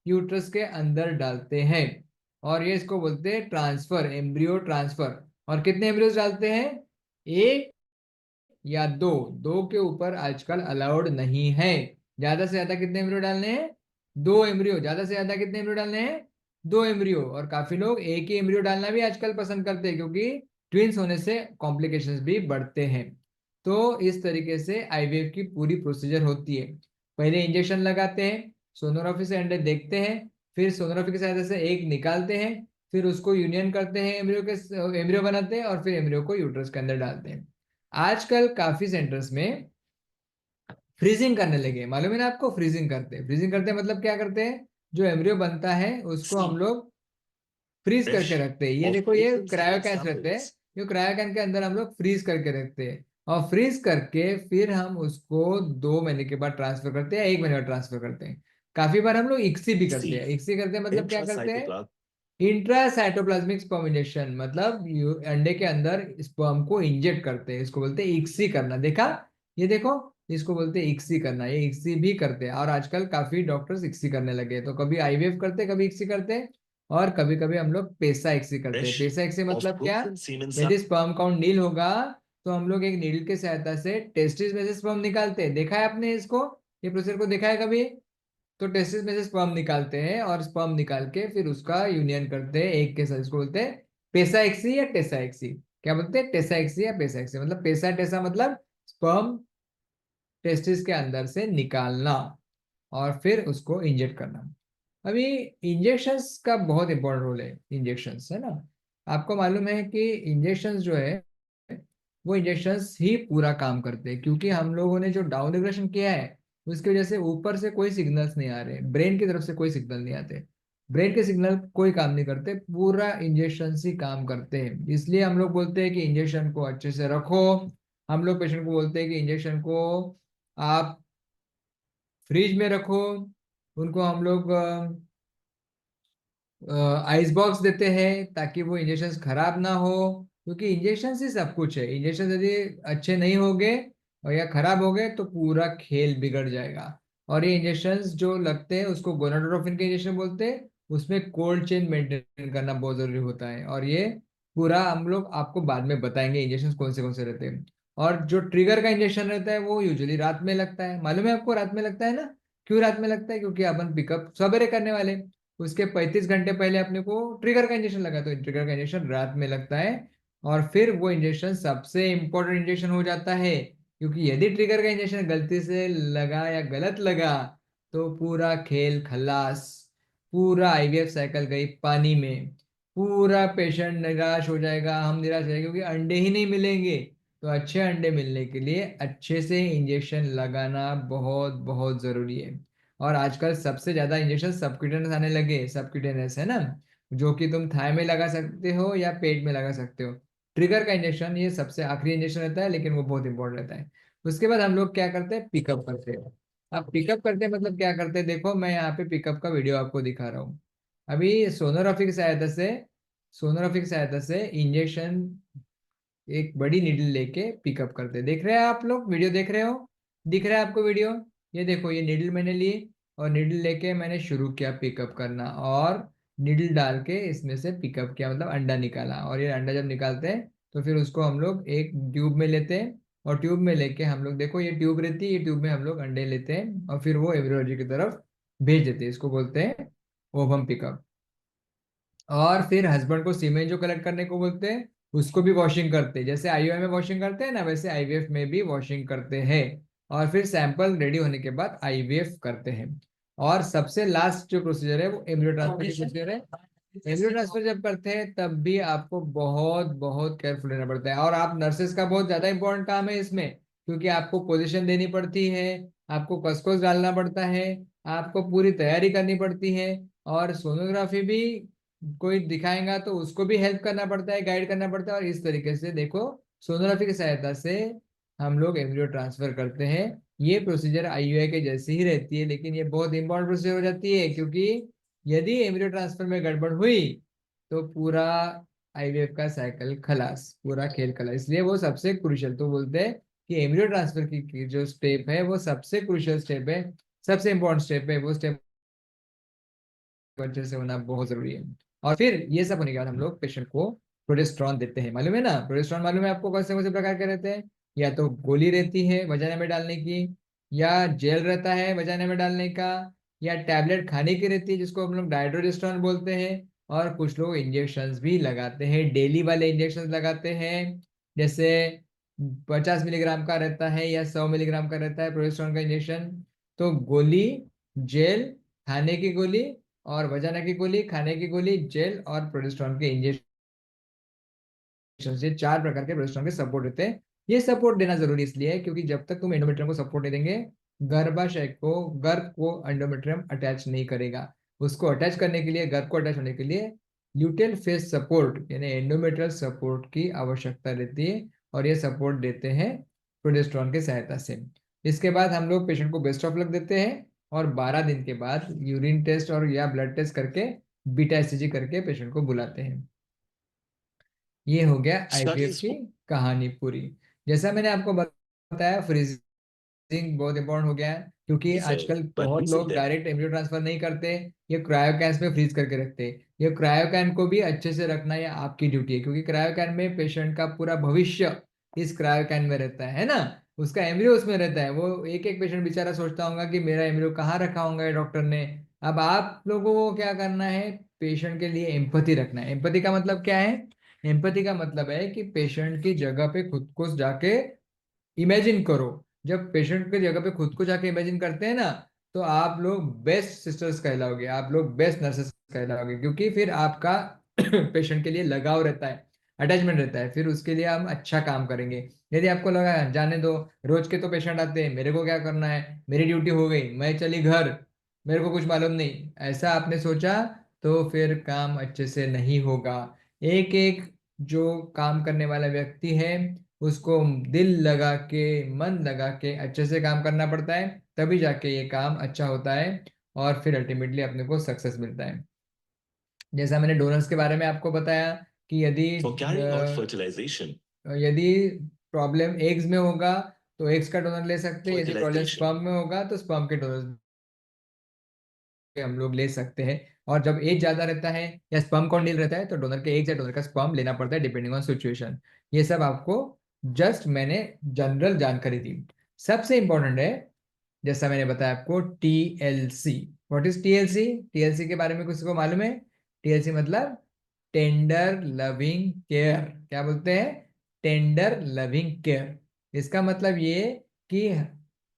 यूट्रस के अंदर डालते हैं, और ये इसको बोलते हैं ट्रांसफर, एम्ब्रियो ट्रांसफर। और कितने एम्ब्रियोज डालते हैं, एक या दो। दो के ऊपर आजकल अलाउड नहीं है। ज्यादा से ज्यादा कितने एम्ब्रियो डालने हैं, 2 एम्ब्रियो। ज्यादा से ज्यादा कितने एम्ब्रियो डालने हैं, 2 एम्ब्रियो। और काफी लोग एक ही एम्ब्रियो डालना भी आजकल पसंद करते हैं, क्योंकि ट्विंस होने से कॉम्प्लिकेशंस भी बढ़ते हैं। तो इस तरीके से आईवीएफ की पूरी प्रोसीजर होती है। पहले इंजेक्शन लगाते हैं, सोनोग्राफी से अंडे देखते हैं, फिर सोनोग्राफी की सहायता से एक निकालते हैं, फिर उसको यूनियन करते हैं, एम्ब्रियो बनाते हैं, और फिर एम्ब्रियो को यूट्रस के अंदर डालते हैं। आजकल काफी सेंटर्स में फ्रीजिंग करने लगे, मालूम है ना आपको। फ्रीजिंग करते हैं, फ्रीजिंग करते हैं मतलब क्या करते हैं, जो एम्ब्रियो बनता है उसको हम
C.
लोग फ्रीज करके
Dish
रखते हैं। ये
of
देखो ये
open semen
क्रायोकैन्स रहते हैं,
samples.
ये क्रायोकैन के अंदर हम लोग फ्रीज करके रखते हैं। और फ्रीज करके फिर हम उसको 2 महीने के बाद ट्रांसफर करते हैं, 1 महीने बाद ट्रांसफर करते हैं। काफी बार हम लोग इक्सी भी करते हैं।
C.
इक्सी करते हैं मतलब क्या करते हैं,
Intracytoplasm.
इंट्रासाइटोप्लाज्मिक स्पर्म इंजेक्शन, मतलब अंडे के अंदर स्पर्म को इंजेक्ट करते हैं, इसको बोलते हैं इक्सी करना। देखा, ये देखो, इसको बोलते हैं इक्सी करना। ये इक्सी भी करते हैं, और आजकल काफी डॉक्टर्स इक्सी करने लगे हैं। तो कभी आईवीएफ करते हैं, कभी इक्सी करते हैं, और कभी कभी हम लोग पेसा इक्सी करते हैं।
Dish
पेसा इक्सी
of
मतलब क्या,
proven semen
यदि
samples.
स्पर्म काउंट नील होगा तो हम लोग एक नीडल की सहायता से टेस्टिस में से स्पर्म निकालते हैं। देखा है आपने इसको, ये प्रोसीजर को देखा है कभी। तो टेस्टिस में से स्पर्म निकालते हैं, और स्पर्म निकाल के फिर उसका यूनियन करते हैं एक के साथ। इसको बोलते हैं पेसा एक्सी या टेसा एक्सी। क्या बोलते हैं, टेसा एक्सी या पेसा एक्सी। मतलब पेसा टेसा मतलब स्पर्म टेस्टिस के अंदर से निकालना और फिर उसको इंजेक्ट करना। अभी इंजेक्शंस का बहुत इंपॉर्टेंट रोल है, इंजेक्शंस, है ना। आपको मालूम है कि इंजेक्शंस जो है वो इंजेक्शंस ही पूरा काम करते हैं, क्योंकि हम लोगों ने जो डाउन रेगुलेशन किया है उसकी वजह से ऊपर से कोई सिग्नल्स नहीं आ रहे, ब्रेन की तरफ से कोई सिग्नल नहीं आते। ब्रेन के सिग्नल कोई काम नहीं करते, पूरा इंजेक्शन ही काम करते हैं। इसलिए हम लोग बोलते हैं कि इंजेक्शन को अच्छे से रखो। हम लोग पेशेंट को बोलते हैं कि इंजेक्शन को आप फ्रिज में रखो, उनको हम लोग आइस बॉक्स देते हैं ताकि वो इंजेक्शन खराब ना हो, क्योंकि इंजेक्शन ही सब कुछ है। इंजेक्शन यदि अच्छे नहीं होंगे और या खराब हो गए तो पूरा खेल बिगड़ जाएगा। और ये इंजेक्शन जो लगते हैं उसको गोनाडोट्रोपिन के इंजेक्शन बोलते हैं। उसमें कोल्ड चेन मेंटेन करना बहुत जरूरी होता है, और ये पूरा हम लोग आपको बाद में बताएंगे इंजेक्शन कौन से रहते हैं। और जो ट्रिगर का इंजेक्शन रहता है वो यूजुअली रात में लगता है। मालूम है आपको रात में लगता है ना? क्यों रात में लगता है? क्योंकि अपन पिकअप सवेरे करने वाले हैं। उसके 35 घंटे पहले अपने को ट्रिगर का इंजेक्शन लगा, तो ट्रिगर का इंजेक्शन रात में लगता है। और फिर वो इंजेक्शन सबसे इंपॉर्टेंट इंजेक्शन हो जाता है, क्योंकि यदि ट्रिगर का इंजेक्शन गलती से लगा या गलत लगा तो पूरा खेल खल्लास। पूरा आईवीएफ साइकिल गई पानी में। पूरा पेशेंट निराश हो जाएगा, हम निराश हो जाएंगे, क्योंकि अंडे ही नहीं मिलेंगे। तो अच्छे अंडे मिलने के लिए अच्छे से इंजेक्शन लगाना बहुत बहुत जरूरी है। और आजकल सबसे ज्यादा इंजेक्शन सबक्यूटेनियस आने लगे। सबक्यूटेनियस है ना, जो कि तुम थाई में लगा सकते हो या पेट में लगा सकते हो। ट्रिगर का इंजेक्शन ये सबसे आखिरी इंजेक्शन रहता है, लेकिन वो बहुत इंपॉर्टेंट रहता है। उसके बाद हम लोग क्या करते हैं, पिकअप करते हैं। अब पिकअप करते हैं मतलब क्या करते हैं, देखो मैं यहाँ पे पिकअप का वीडियो आपको दिखा रहा हूँ। अभी सोनोग्राफी की सहायता से इंजेक्शन एक बड़ी नीडल लेके पिकअप करते हैं। देख रहे हैं आप लोग, वीडियो देख रहे हो? दिख रहा है आपको वीडियो? ये देखो, ये नीडल मैंने ली और नीडल लेके मैंने शुरू किया पिकअप करना, और नीडल डाल के इसमें से पिकअप किया, मतलब अंडा निकाला। और ये अंडा जब निकालते हैं तो फिर उसको हम लोग एक ट्यूब में लेते हैं। और ट्यूब में लेके हम लोग, देखो ये ट्यूब रहती है, ये ट्यूब में हम लोग अंडे लेते हैं और फिर वो एम्ब्रियोलॉजी की तरफ भेज देते हैं। इसको बोलते हैं ओवम पिकअप। और फिर हस्बैंड को सीमेन जो कलेक्ट करने को बोलते हैं, उसको भी वॉशिंग करते हैं। जैसे आईओआई में वॉशिंग करते हैं ना, वैसे आईवीएफ में भी वॉशिंग करते हैं। और फिर सैंपल रेडी होने के बाद आईवीएफ करते हैं। और सबसे लास्ट जो प्रोसीजर है वो एम्ब्रियो ट्रांसफर की प्रोसीजर है। एम्ब्रियो ट्रांसफर जब करते हैं तब भी आपको बहुत बहुत केयरफुल रहना पड़ता है, और आप नर्सेस का बहुत ज्यादा इंपॉर्टेंट काम है इसमें, क्योंकि आपको पोजीशन देनी पड़ती है, आपको कसकोस डालना पड़ता है, आपको पूरी तैयारी करनी पड़ती है। और सोनोग्राफी भी कोई दिखाएगा तो उसको भी हेल्प करना पड़ता है, गाइड करना पड़ता है। और इस तरीके से देखो, सोनोग्राफी की सहायता से हम लोग एम्ब्रियो ट्रांसफर करते हैं। ये प्रोसीजर आईयूआई के जैसी ही रहती है, लेकिन ये बहुत इंपॉर्टेंट प्रोसीजर हो जाती है, क्योंकि यदि एम्ब्रियो ट्रांसफर में गड़बड़ हुई तो पूरा आईवीएफ का साइकिल खलास, पूरा खेल खलास। इसलिए वो सबसे क्रुशियल, तो बोलते हैं कि एम्ब्रियो ट्रांसफर की जो स्टेप है वो सबसे क्रुशियल स्टेप है, सबसे इंपॉर्टेंट स्टेप है। वो स्टेप अच्छे से होना बहुत जरूरी है। और फिर ये सब होने के बाद हम लोग पेशेंट को प्रोजेस्टेरॉन देते हैं। मालूम है ना प्रोजेस्टेरॉन? मालूम है आपको कौन से प्रकार के रहते हैं? या तो गोली रहती है वजाना में डालने की, या जेल रहता है वजाना में डालने का, या टैबलेट खाने की रहती है जिसको हम लोग डाइड्रोजेस्टेरॉन बोलते हैं। और कुछ लोग इंजेक्शन भी लगाते हैं, डेली वाले इंजेक्शन लगाते हैं। जैसे 50 मिलीग्राम का रहता है या 100 मिलीग्राम का रहता है प्रोजेस्टेरॉन का इंजेक्शन। तो गोली, जेल, खाने की गोली, और वजाना की गोली, खाने की गोली, जेल और प्रोजेस्टेरॉन के इंजेक्शन, ये 4 प्रकार के प्रोजेस्टेरॉन के सपोर्ट देते हैं। ये सपोर्ट देना जरूरी इसलिए है क्योंकि जब तक तुम एंडोमेट्रियम को सपोर्ट नहीं देंगे, गर्भाशय को, गर्भ को एंडोमेट्रियम अटैच नहीं करेगा। उसको अटैच करने के लिए, गर्भ को अटैच होने के लिए ल्यूटेल फेस सपोर्ट यानी एंडोमेट्रियल सपोर्ट की आवश्यकता रहती है। और ये सपोर्ट देते हैं प्रोजेस्टेरॉन की सहायता से। इसके बाद हम लोग पेशेंट को बेस्ट ऑफ लक देते हैं, और 12 दिन के बाद यूरिन टेस्ट और या ब्लड टेस्ट करके बीटा एचसीजी करके पेशेंट को बुलाते हैं। ये हो गया आईवीएफ
Studies
की कहानी पूरी। जैसा मैंने आपको बताया, फ्रीजिंग बहुत इंपॉर्टेंट हो गया है, क्योंकि
cell
आजकल
by
बहुत
freezing
लोग
them.
डायरेक्ट एम्ब्रियो ट्रांसफर नहीं करते, ये क्रायोकैन्स में फ्रीज करके रखते हैं। ये क्रायोकैन को भी अच्छे से रखना ये आपकी ड्यूटी है, क्योंकि क्रायोकैन में पेशेंट का पूरा भविष्य इस क्रायोकैन में रहता है ना। उसका एम्ब्रियो उसमें रहता है। वो एक एक पेशेंट बेचारा सोचता होगा कि मेरा एम्ब्रियो कहाँ रखा होगा डॉक्टर ने। अब आप लोगों को क्या करना है, पेशेंट के लिए एम्पैथी रखना है। एम्पैथी का मतलब क्या है? एम्पैथी का मतलब है कि पेशेंट की जगह पे खुद को जाके इमेजिन करो। जब पेशेंट की जगह पे खुद को जाके इमेजिन करते हैं ना, तो आप लोग बेस्ट सिस्टर्स कहलाओगे, आप लोग बेस्ट नर्सेस कहलाओगे, क्योंकि फिर आपका पेशेंट के लिए लगाव रहता है, अटैचमेंट रहता है। फिर उसके लिए हम अच्छा काम करेंगे। यदि आपको लगा जाने दो, रोज के तो पेशेंट आते हैं, मेरे को क्या करना है, मेरी ड्यूटी हो गई, मैं चली घर, मेरे को कुछ मालूम नहीं, ऐसा आपने सोचा तो फिर काम अच्छे से नहीं होगा। एक एक जो काम करने वाला व्यक्ति है उसको दिल लगा के, मन लगा के अच्छे से काम करना पड़ता है, तभी जाके ये काम अच्छा होता है और फिर अल्टीमेटली अपने को सक्सेस मिलता है। जैसा मैंने डोनर्स के बारे में आपको बताया कि
For carrying out fertilization,
यदि प्रॉब्लम एग्स में होगा तो एग्स का डोनर ले सकते हैं, यदि प्रॉब्लम
fertilization,
स्पर्म में होगा तो स्पर्म के डोनर हम लोग ले सकते हैं। और जब एज ज्यादा रहता है या स्पर्म काउंट नील रहता है तो डोनर के एग्स या डोनर का स्पर्म लेना पड़ता है डिपेंडिंग ऑन सिचुएशन। ये सब आपको जस्ट मैंने जनरल जानकारी दी। सबसे इंपॉर्टेंट है, जैसा मैंने बताया आपको, TLC. What is TLC? TLC के बारे में किसी को मालूम है? टीएलसी मतलब टेंडर लविंग केयर। क्या बोलते हैं? Tender loving care. इसका मतलब ये कि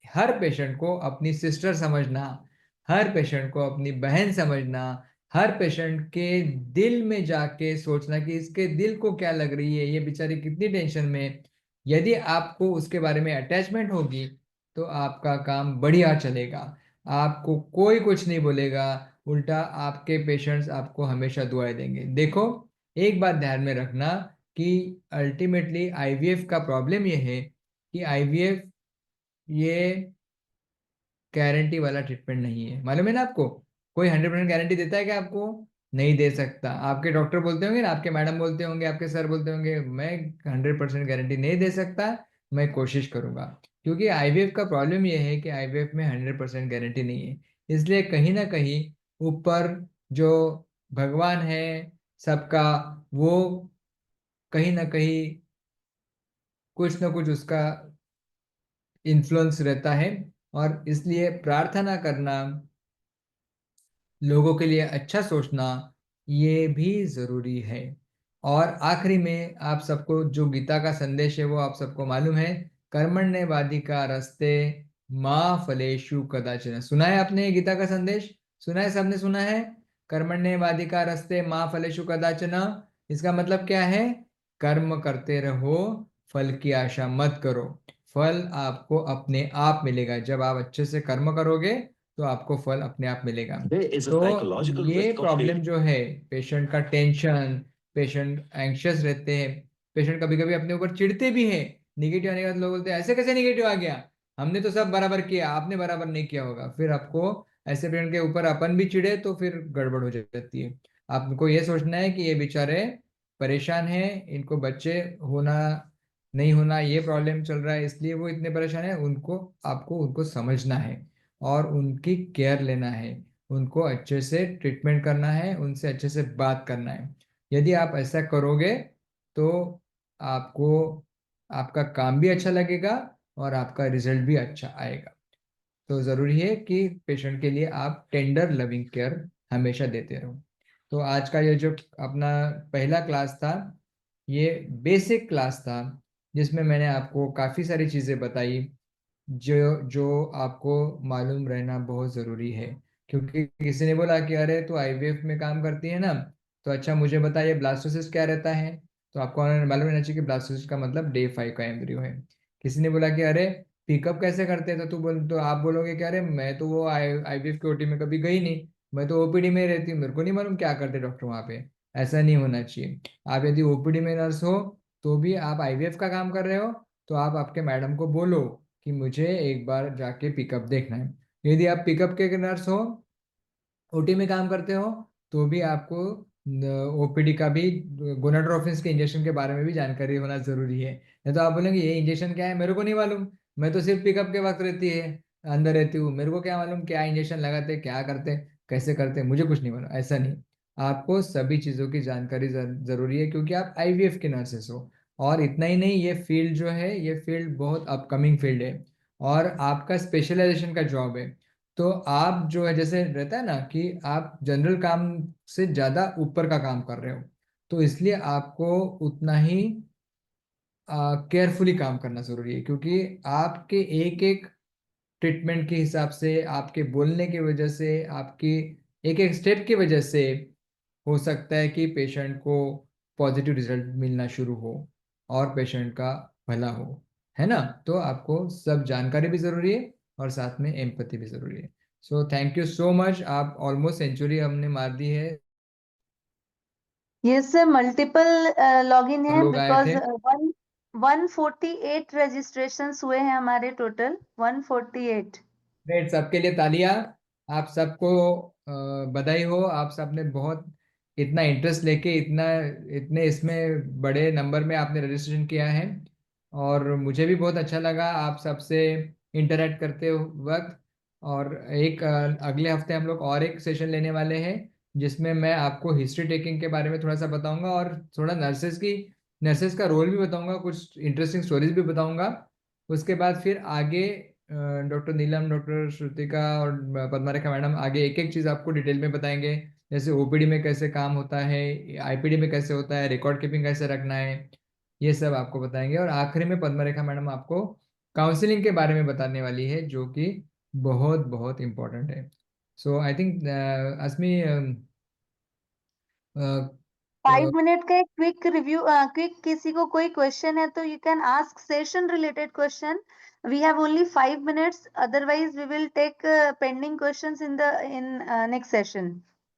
हर पेशेंट को अपनी सिस्टर समझना, हर पेशेंट को अपनी बहन समझना, हर पेशेंट के दिल में जाके सोचना कि इसके दिल को क्या लग रही है, ये बेचारी कितनी टेंशन में है। यदि आपको उसके बारे में अटैचमेंट होगी तो आपका काम बढ़िया चलेगा, आपको कोई कुछ नहीं बोलेगा, उल्टा आपके पेशेंट्स आपको हमेशा दुआएं देंगे। देखो, एक बात ध्यान में रखना कि अल्टीमेटली आईवीएफ का प्रॉब्लम ये है कि आईवीएफ ये गारंटी वाला ट्रीटमेंट नहीं है। मालूम है ना आपको? कोई 100% गारंटी देता है क्या आपको? नहीं दे सकता। आपके डॉक्टर बोलते होंगे ना, आपके मैडम बोलते होंगे, आपके सर बोलते होंगे, मैं 100% गारंटी नहीं दे सकता, मैं कोशिश करूंगा। क्योंकि आईवीएफ का प्रॉब्लम यह है कि आईवीएफ में 100% गारंटी नहीं है। इसलिए कहीं ना कहीं ऊपर जो भगवान है सबका, वो कहीं ना कहीं कुछ ना कुछ उसका इन्फ्लुएंस रहता है। और इसलिए प्रार्थना करना, लोगों के लिए अच्छा सोचना, ये भी जरूरी है। और आखिरी में आप सबको जो गीता का संदेश है वो आप सबको मालूम है, कर्मण्येवाधिका रस्ते माँ फलेषु कदाचन। सुना है आपने ये गीता का संदेश? सुना है? सबने सुना है? कर्मण्येवाधिका रस्ते माँ फलेषु कदाचन। इसका मतलब क्या है? कर्म करते रहो, फल की आशा मत करो। फल आपको अपने आप मिलेगा। जब आप अच्छे से कर्म करोगे तो आपको फल अपने आप मिलेगा।
there is a
तो
psychological
ये
risk of
प्रॉब्लम
failure.
जो है, पेशेंट का टेंशन, पेशेंट एंग्शियस रहते हैं, पेशेंट कभी कभी अपने ऊपर चिढ़ते भी हैं। निगेटिव आने के बाद लोग बोलते हैं ऐसे कैसे निगेटिव आ गया, हमने तो सब बराबर किया, आपने बराबर नहीं किया होगा। फिर आपको ऐसे पेशेंट के ऊपर अपन भी चिढ़े तो फिर गड़बड़ हो जाती है। आपको ये सोचना है कि ये बेचारे परेशान हैं, इनको बच्चे होना नहीं होना ये प्रॉब्लम चल रहा है, इसलिए वो इतने परेशान है। उनको, आपको उनको समझना है और उनकी केयर लेना है, उनको अच्छे से ट्रीटमेंट करना है, उनसे अच्छे से बात करना है। यदि आप ऐसा करोगे तो आपको, आपका काम भी अच्छा लगेगा और आपका रिजल्ट भी अच्छा आएगा। तो ज़रूरी है कि पेशेंट के लिए आप टेंडर लविंग केयर हमेशा देते रहो। तो आज का ये जो अपना पहला क्लास था, ये बेसिक क्लास था, जिसमें मैंने आपको काफ़ी सारी चीज़ें बताई जो जो आपको मालूम रहना बहुत ज़रूरी है। क्योंकि किसी ने बोला कि अरे तो आईवीएफ में काम करती है ना, तो अच्छा मुझे बताइए ब्लास्टोसिस्ट क्या रहता है। तो आपको मालूम रहना चाहिए कि ब्लास्टोसिस्ट का मतलब डे 5 का एम्ब्रियो है। किसी ने बोला कि अरे पिकअप कैसे करते हैं, तो आप बोलोगे कि अरे मैं तो वो आईवीएफ के ओटी में कभी गई नहीं, मैं तो ओपीडी में रहती हूँ, मेरे को नहीं मालूम क्या करते डॉक्टर वहाँ पे। ऐसा नहीं होना चाहिए। आप यदि ओपीडी में नर्स हो तो भी आप आईवीएफ का काम कर रहे हो, तो आप आपके मैडम को बोलो कि मुझे एक बार जाके पिकअप देखना है। यदि आप पिकअप के नर्स हो, ओटी में काम करते हो, तो भी आपको ओपीडी का भी, गोनाडोट्रोपिन के इंजेक्शन के बारे में भी जानकारी होना जरूरी है। नहीं तो आप बोलेंगे ये इंजेक्शन क्या है, मेरे को नहीं मालूम, मैं तो सिर्फ पिकअप के वक्त रहती है, अंदर रहती हूँ, मेरे को क्या मालूम क्या इंजेक्शन लगाते, क्या करते, कैसे करते, मुझे कुछ नहीं मालूम। ऐसा नहीं, आपको सभी चीज़ों की जानकारी जरूरी है, क्योंकि आप आईवीएफ के नर्सेस हो। और इतना ही नहीं, ये फील्ड जो है, ये फील्ड बहुत अपकमिंग फील्ड है और आपका स्पेशलाइजेशन का जॉब है। तो आप जो है, जैसे रहता है ना कि आप जनरल काम से ज्यादा ऊपर का काम कर रहे हो, तो इसलिए आपको उतना ही केयरफुली काम करना जरूरी है। क्योंकि आपके एक एक ट्रीटमेंट के हिसाब से, आपके बोलने की वजह से, आपकी एक एक स्टेप की वजह से हो सकता है कि पेशेंट को पॉजिटिव रिजल्ट मिलना शुरू हो और पेशेंट का भला हो, है ना? तो आपको सब जानकारी भी जरूरी है और साथ में एम्पैथी भी जरूरी है। So thank you so much. आप ऑलमोस्ट सेंचुरी हमने मार दी है।
ये सर मल्टीपल लॉगिन है
लोग आए
बिकॉज
थे।
148 रजिस्ट्रेशंस हुए हैं हमारे टोटल 148।
ग्रेट, सबके लिए तालियां। आप सबको बधाई हो, आप सबने बहुत इतना इंटरेस्ट लेके इतने इसमें बड़े नंबर में आपने रजिस्ट्रेशन किया है, और मुझे भी बहुत अच्छा लगा आप सबसे इंटरेक्ट करते वक्त। और एक अगले हफ्ते हम लोग और एक सेशन लेने वाले हैं, जिसमें मैं आपको हिस्ट्री टेकिंग के बारे में थोड़ा सा बताऊंगा, और थोड़ा नर्सेस का रोल भी बताऊंगा, कुछ इंटरेस्टिंग स्टोरीज भी बताऊंगा। उसके बाद फिर आगे डॉक्टर नीलम, डॉक्टर श्रुतिका और पद्मा रेखा मैडम आगे एक एक चीज़ आपको डिटेल में बताएंगे। जैसे ओपीडी में कैसे काम होता है, आईपीडी में कैसे होता है, रिकॉर्ड कीपिंग कैसे रखना है, ये सब आपको बताएंगे। और आखिरी में पद्मा रेखा मैडम आपको काउंसलिंग के बारे में बताने वाली है, जो कि बहुत बहुत इम्पोर्टेंट है। सो आई थिंक अस्मी
5 मिनट का एक क्विक रिव्यू, क्विक, किसी को कोई क्वेश्चन है तो you can ask session related question. We have only 5 minutes, otherwise we will take pending questions in next session.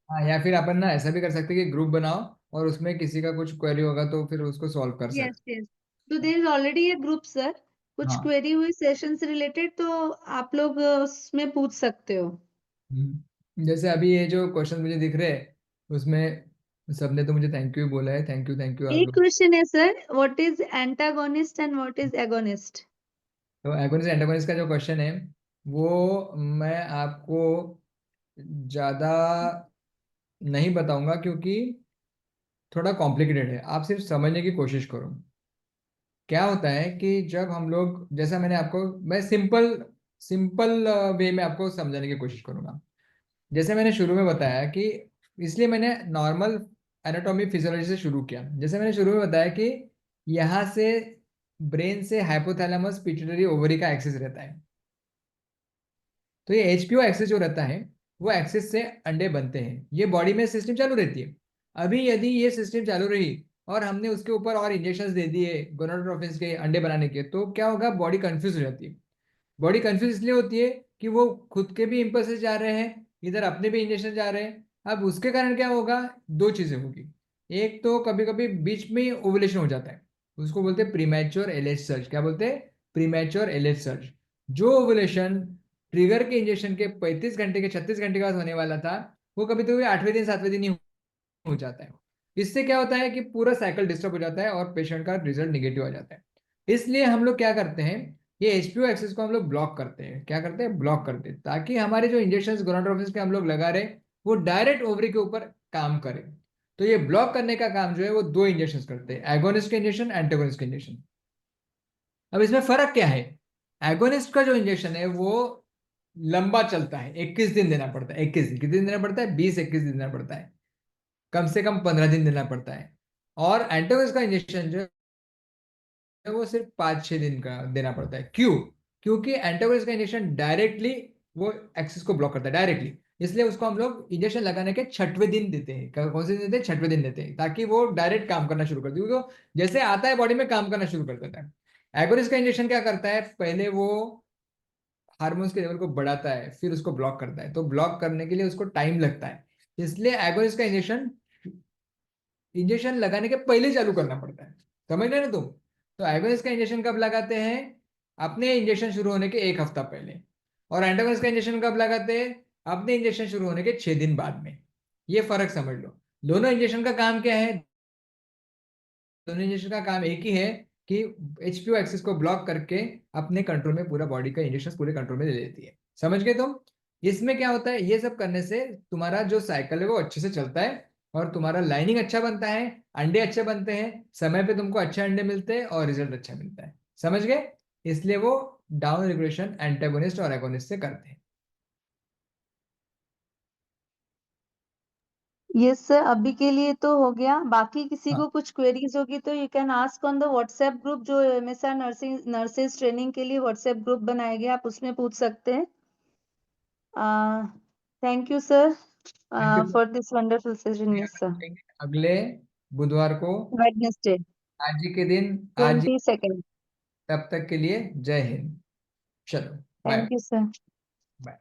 हाँ, या फिर अपन ना ऐसा भी कर सकते हैं कि ग्रुप बनाओ, और उसमें किसी का कुछ क्वेरी होगा तो फिर उसको सॉल्व कर
यस
सकते
यस, तो there is already a group sir.
हैं।
कुछ
हाँ।
क्वेरी हुई सेशन से रिलेटेड तो आप लोग उसमें पूछ सकते हो।
जैसे अभी ये जो क्वेश्चन मुझे दिख रहे हैं, उसमें सबने तो मुझे थैंक यू बोला है। थैंक यू आप
एक
लोग।
क्वेश्चन है sir, what is antagonist and what is agonist?
तो एगोनिस्ट एंटागोनिस्ट का जो क्वेश्चन है, वो मैं आपको ज़्यादा नहीं बताऊंगा, क्योंकि थोड़ा कॉम्प्लिकेटेड है। आप सिर्फ समझने की कोशिश करो। क्या होता है कि जब हम लोग, जैसा मैं सिंपल सिंपल वे में आपको समझाने की कोशिश करूंगा। जैसे मैंने शुरू में बताया कि, इसलिए मैंने नॉर्मल एनाटॉमी फिजियोलॉजी से शुरू किया। जैसे मैंने शुरू में बताया कि यहाँ से ब्रेन से हाइपोथैलेमस पिट्यूटरी ओवरी का एक्सेस रहता है। तो ये एचपीओ एक्सेस जो रहता है, वो एक्सेस से अंडे बनते हैं। ये बॉडी में सिस्टम चालू रहती है। अभी यदि ये सिस्टम चालू रही और हमने उसके ऊपर और इंजेक्शन दे दिए गोनाडोट्रोफिन्स के अंडे बनाने के, तो क्या होगा, बॉडी कंफ्यूज हो जाती है। बॉडी कंफ्यूज इसलिए होती है कि वो खुद के भी इम्पल्सेस जा रहे हैं, इधर अपने भी इंजेक्शन जा रहे हैं। अब उसके कारण क्या होगा, दो चीजें होगी। एक तो कभी कभी बीच में ओवुलेशन हो जाता है, उसको बोलते हैं प्रीमैच्योर एलएच सर्ज। क्या बोलते हैं? Premature LH surge. जो ओवुलेशन ट्रिगर के इंजेक्शन के 35 घंटे के 36 घंटे के बाद होने वाला था, वो कभी तो 8वें दिन 7वें दिन ही हो जाता है। इससे क्या होता है कि पूरा साइकिल डिस्टर्ब हो जाता है और पेशेंट का रिजल्ट निगेटिव आ जाता है। इसलिए हम लोग क्या करते हैं, ये एचपीओ एक्सेस को हम लोग ब्लॉक करते हैं। क्या करते हैं? ब्लॉक करते हैं, ताकि हमारे जो इंजेक्शन गोनाडोट्रोफिन्स के हम लोग लगा रहे हैं, वो डायरेक्ट ओवरी के ऊपर काम करे। तो ये ब्लॉक करने का काम जो है, वो दो इंजेक्शन करते हैं, एगोनिस्ट के इंजेक्शन, एंटेगोनिस्ट के इंजेक्शन। अब इसमें फर्क क्या है? एगोनिस्ट का जो इंजेक्शन है, वो लंबा चलता है, 21 दिन देना पड़ता है। 21 दिन, कितने दिन देना पड़ता है? 20-21 दिन देना पड़ता है। कम से कम 15 दिन देना पड़ता है। और एंटेगोनिस्ट का इंजेक्शन जो है, वो सिर्फ 5-6 दिन का देना पड़ता है। क्यों? क्योंकि एंटेगोनिस्ट का इंजेक्शन डायरेक्टली वो एक्सिस को ब्लॉक करता है डायरेक्टली। इसलिए उसको हम लोग इंजेक्शन लगाने के 6वें दिन देते हैं। कौन से दिन देते हैं? 6वें दिन देते हैं, ताकि वो डायरेक्ट काम करना शुरू कर दे। तो जैसे आता है बॉडी में काम करना शुरू कर देता है। एगोनिस्ट का इंजेक्शन क्या करता है, पहले वो हार्मोन्स के लेवल को बढ़ाता है, फिर उसको ब्लॉक करता है। तो ब्लॉक करने के लिए उसको टाइम लगता है। इसलिए एगोनिस्ट का इंजेक्शन लगाने के पहले चालू करना पड़ता है। समझ रहे ना तुम? तो एगोनिस्ट का इंजेक्शन कब लगाते हैं? अपने इंजेक्शन शुरू होने के 1 हफ्ता पहले। और एंटागोनिस्ट का इंजेक्शन कब लगाते हैं? अपने इंजेक्शन शुरू होने के 6 दिन बाद में। ये फर्क समझ लो। दोनों इंजेक्शन का काम क्या है? दोनों इंजेक्शन का काम एक ही है, कि एचपीओ एक्सिस को ब्लॉक करके अपने कंट्रोल में पूरा बॉडी का इंजेक्शन पूरे कंट्रोल में ले लेती है। समझ गए तुम? इसमें क्या होता है, ये सब करने से तुम्हारा जो साइकिल है वो अच्छे से चलता है, और तुम्हारा लाइनिंग अच्छा बनता है, अंडे अच्छे बनते हैं, समय पे तुमको अच्छे अंडे मिलते हैं, और रिजल्ट अच्छा मिलता है। समझ गए? इसलिए वो डाउन रेगुलेशन एंटागोनिस्ट और एगोनिस्ट से करते हैं।
यस सर, अभी के लिए तो हो गया। बाकी किसी
हाँ।
को कुछ क्वेरीज होगी तो you can ask on the WhatsApp group, जो एमएसआर नर्सिंग नर्सेज ट्रेनिंग के लिए व्हाट्सएप ग्रुप बनाया गया, आप उसमें पूछ सकते हैं। Thank you sir
thank you.
For this wonderful session. Yes sir.
अगले बुधवार को,
वेडनेसडे
आज ही के दिन, आज ही।
22।
तब तक के लिए जय हिंद। चलो, bye.
Thank you sir.
Bye.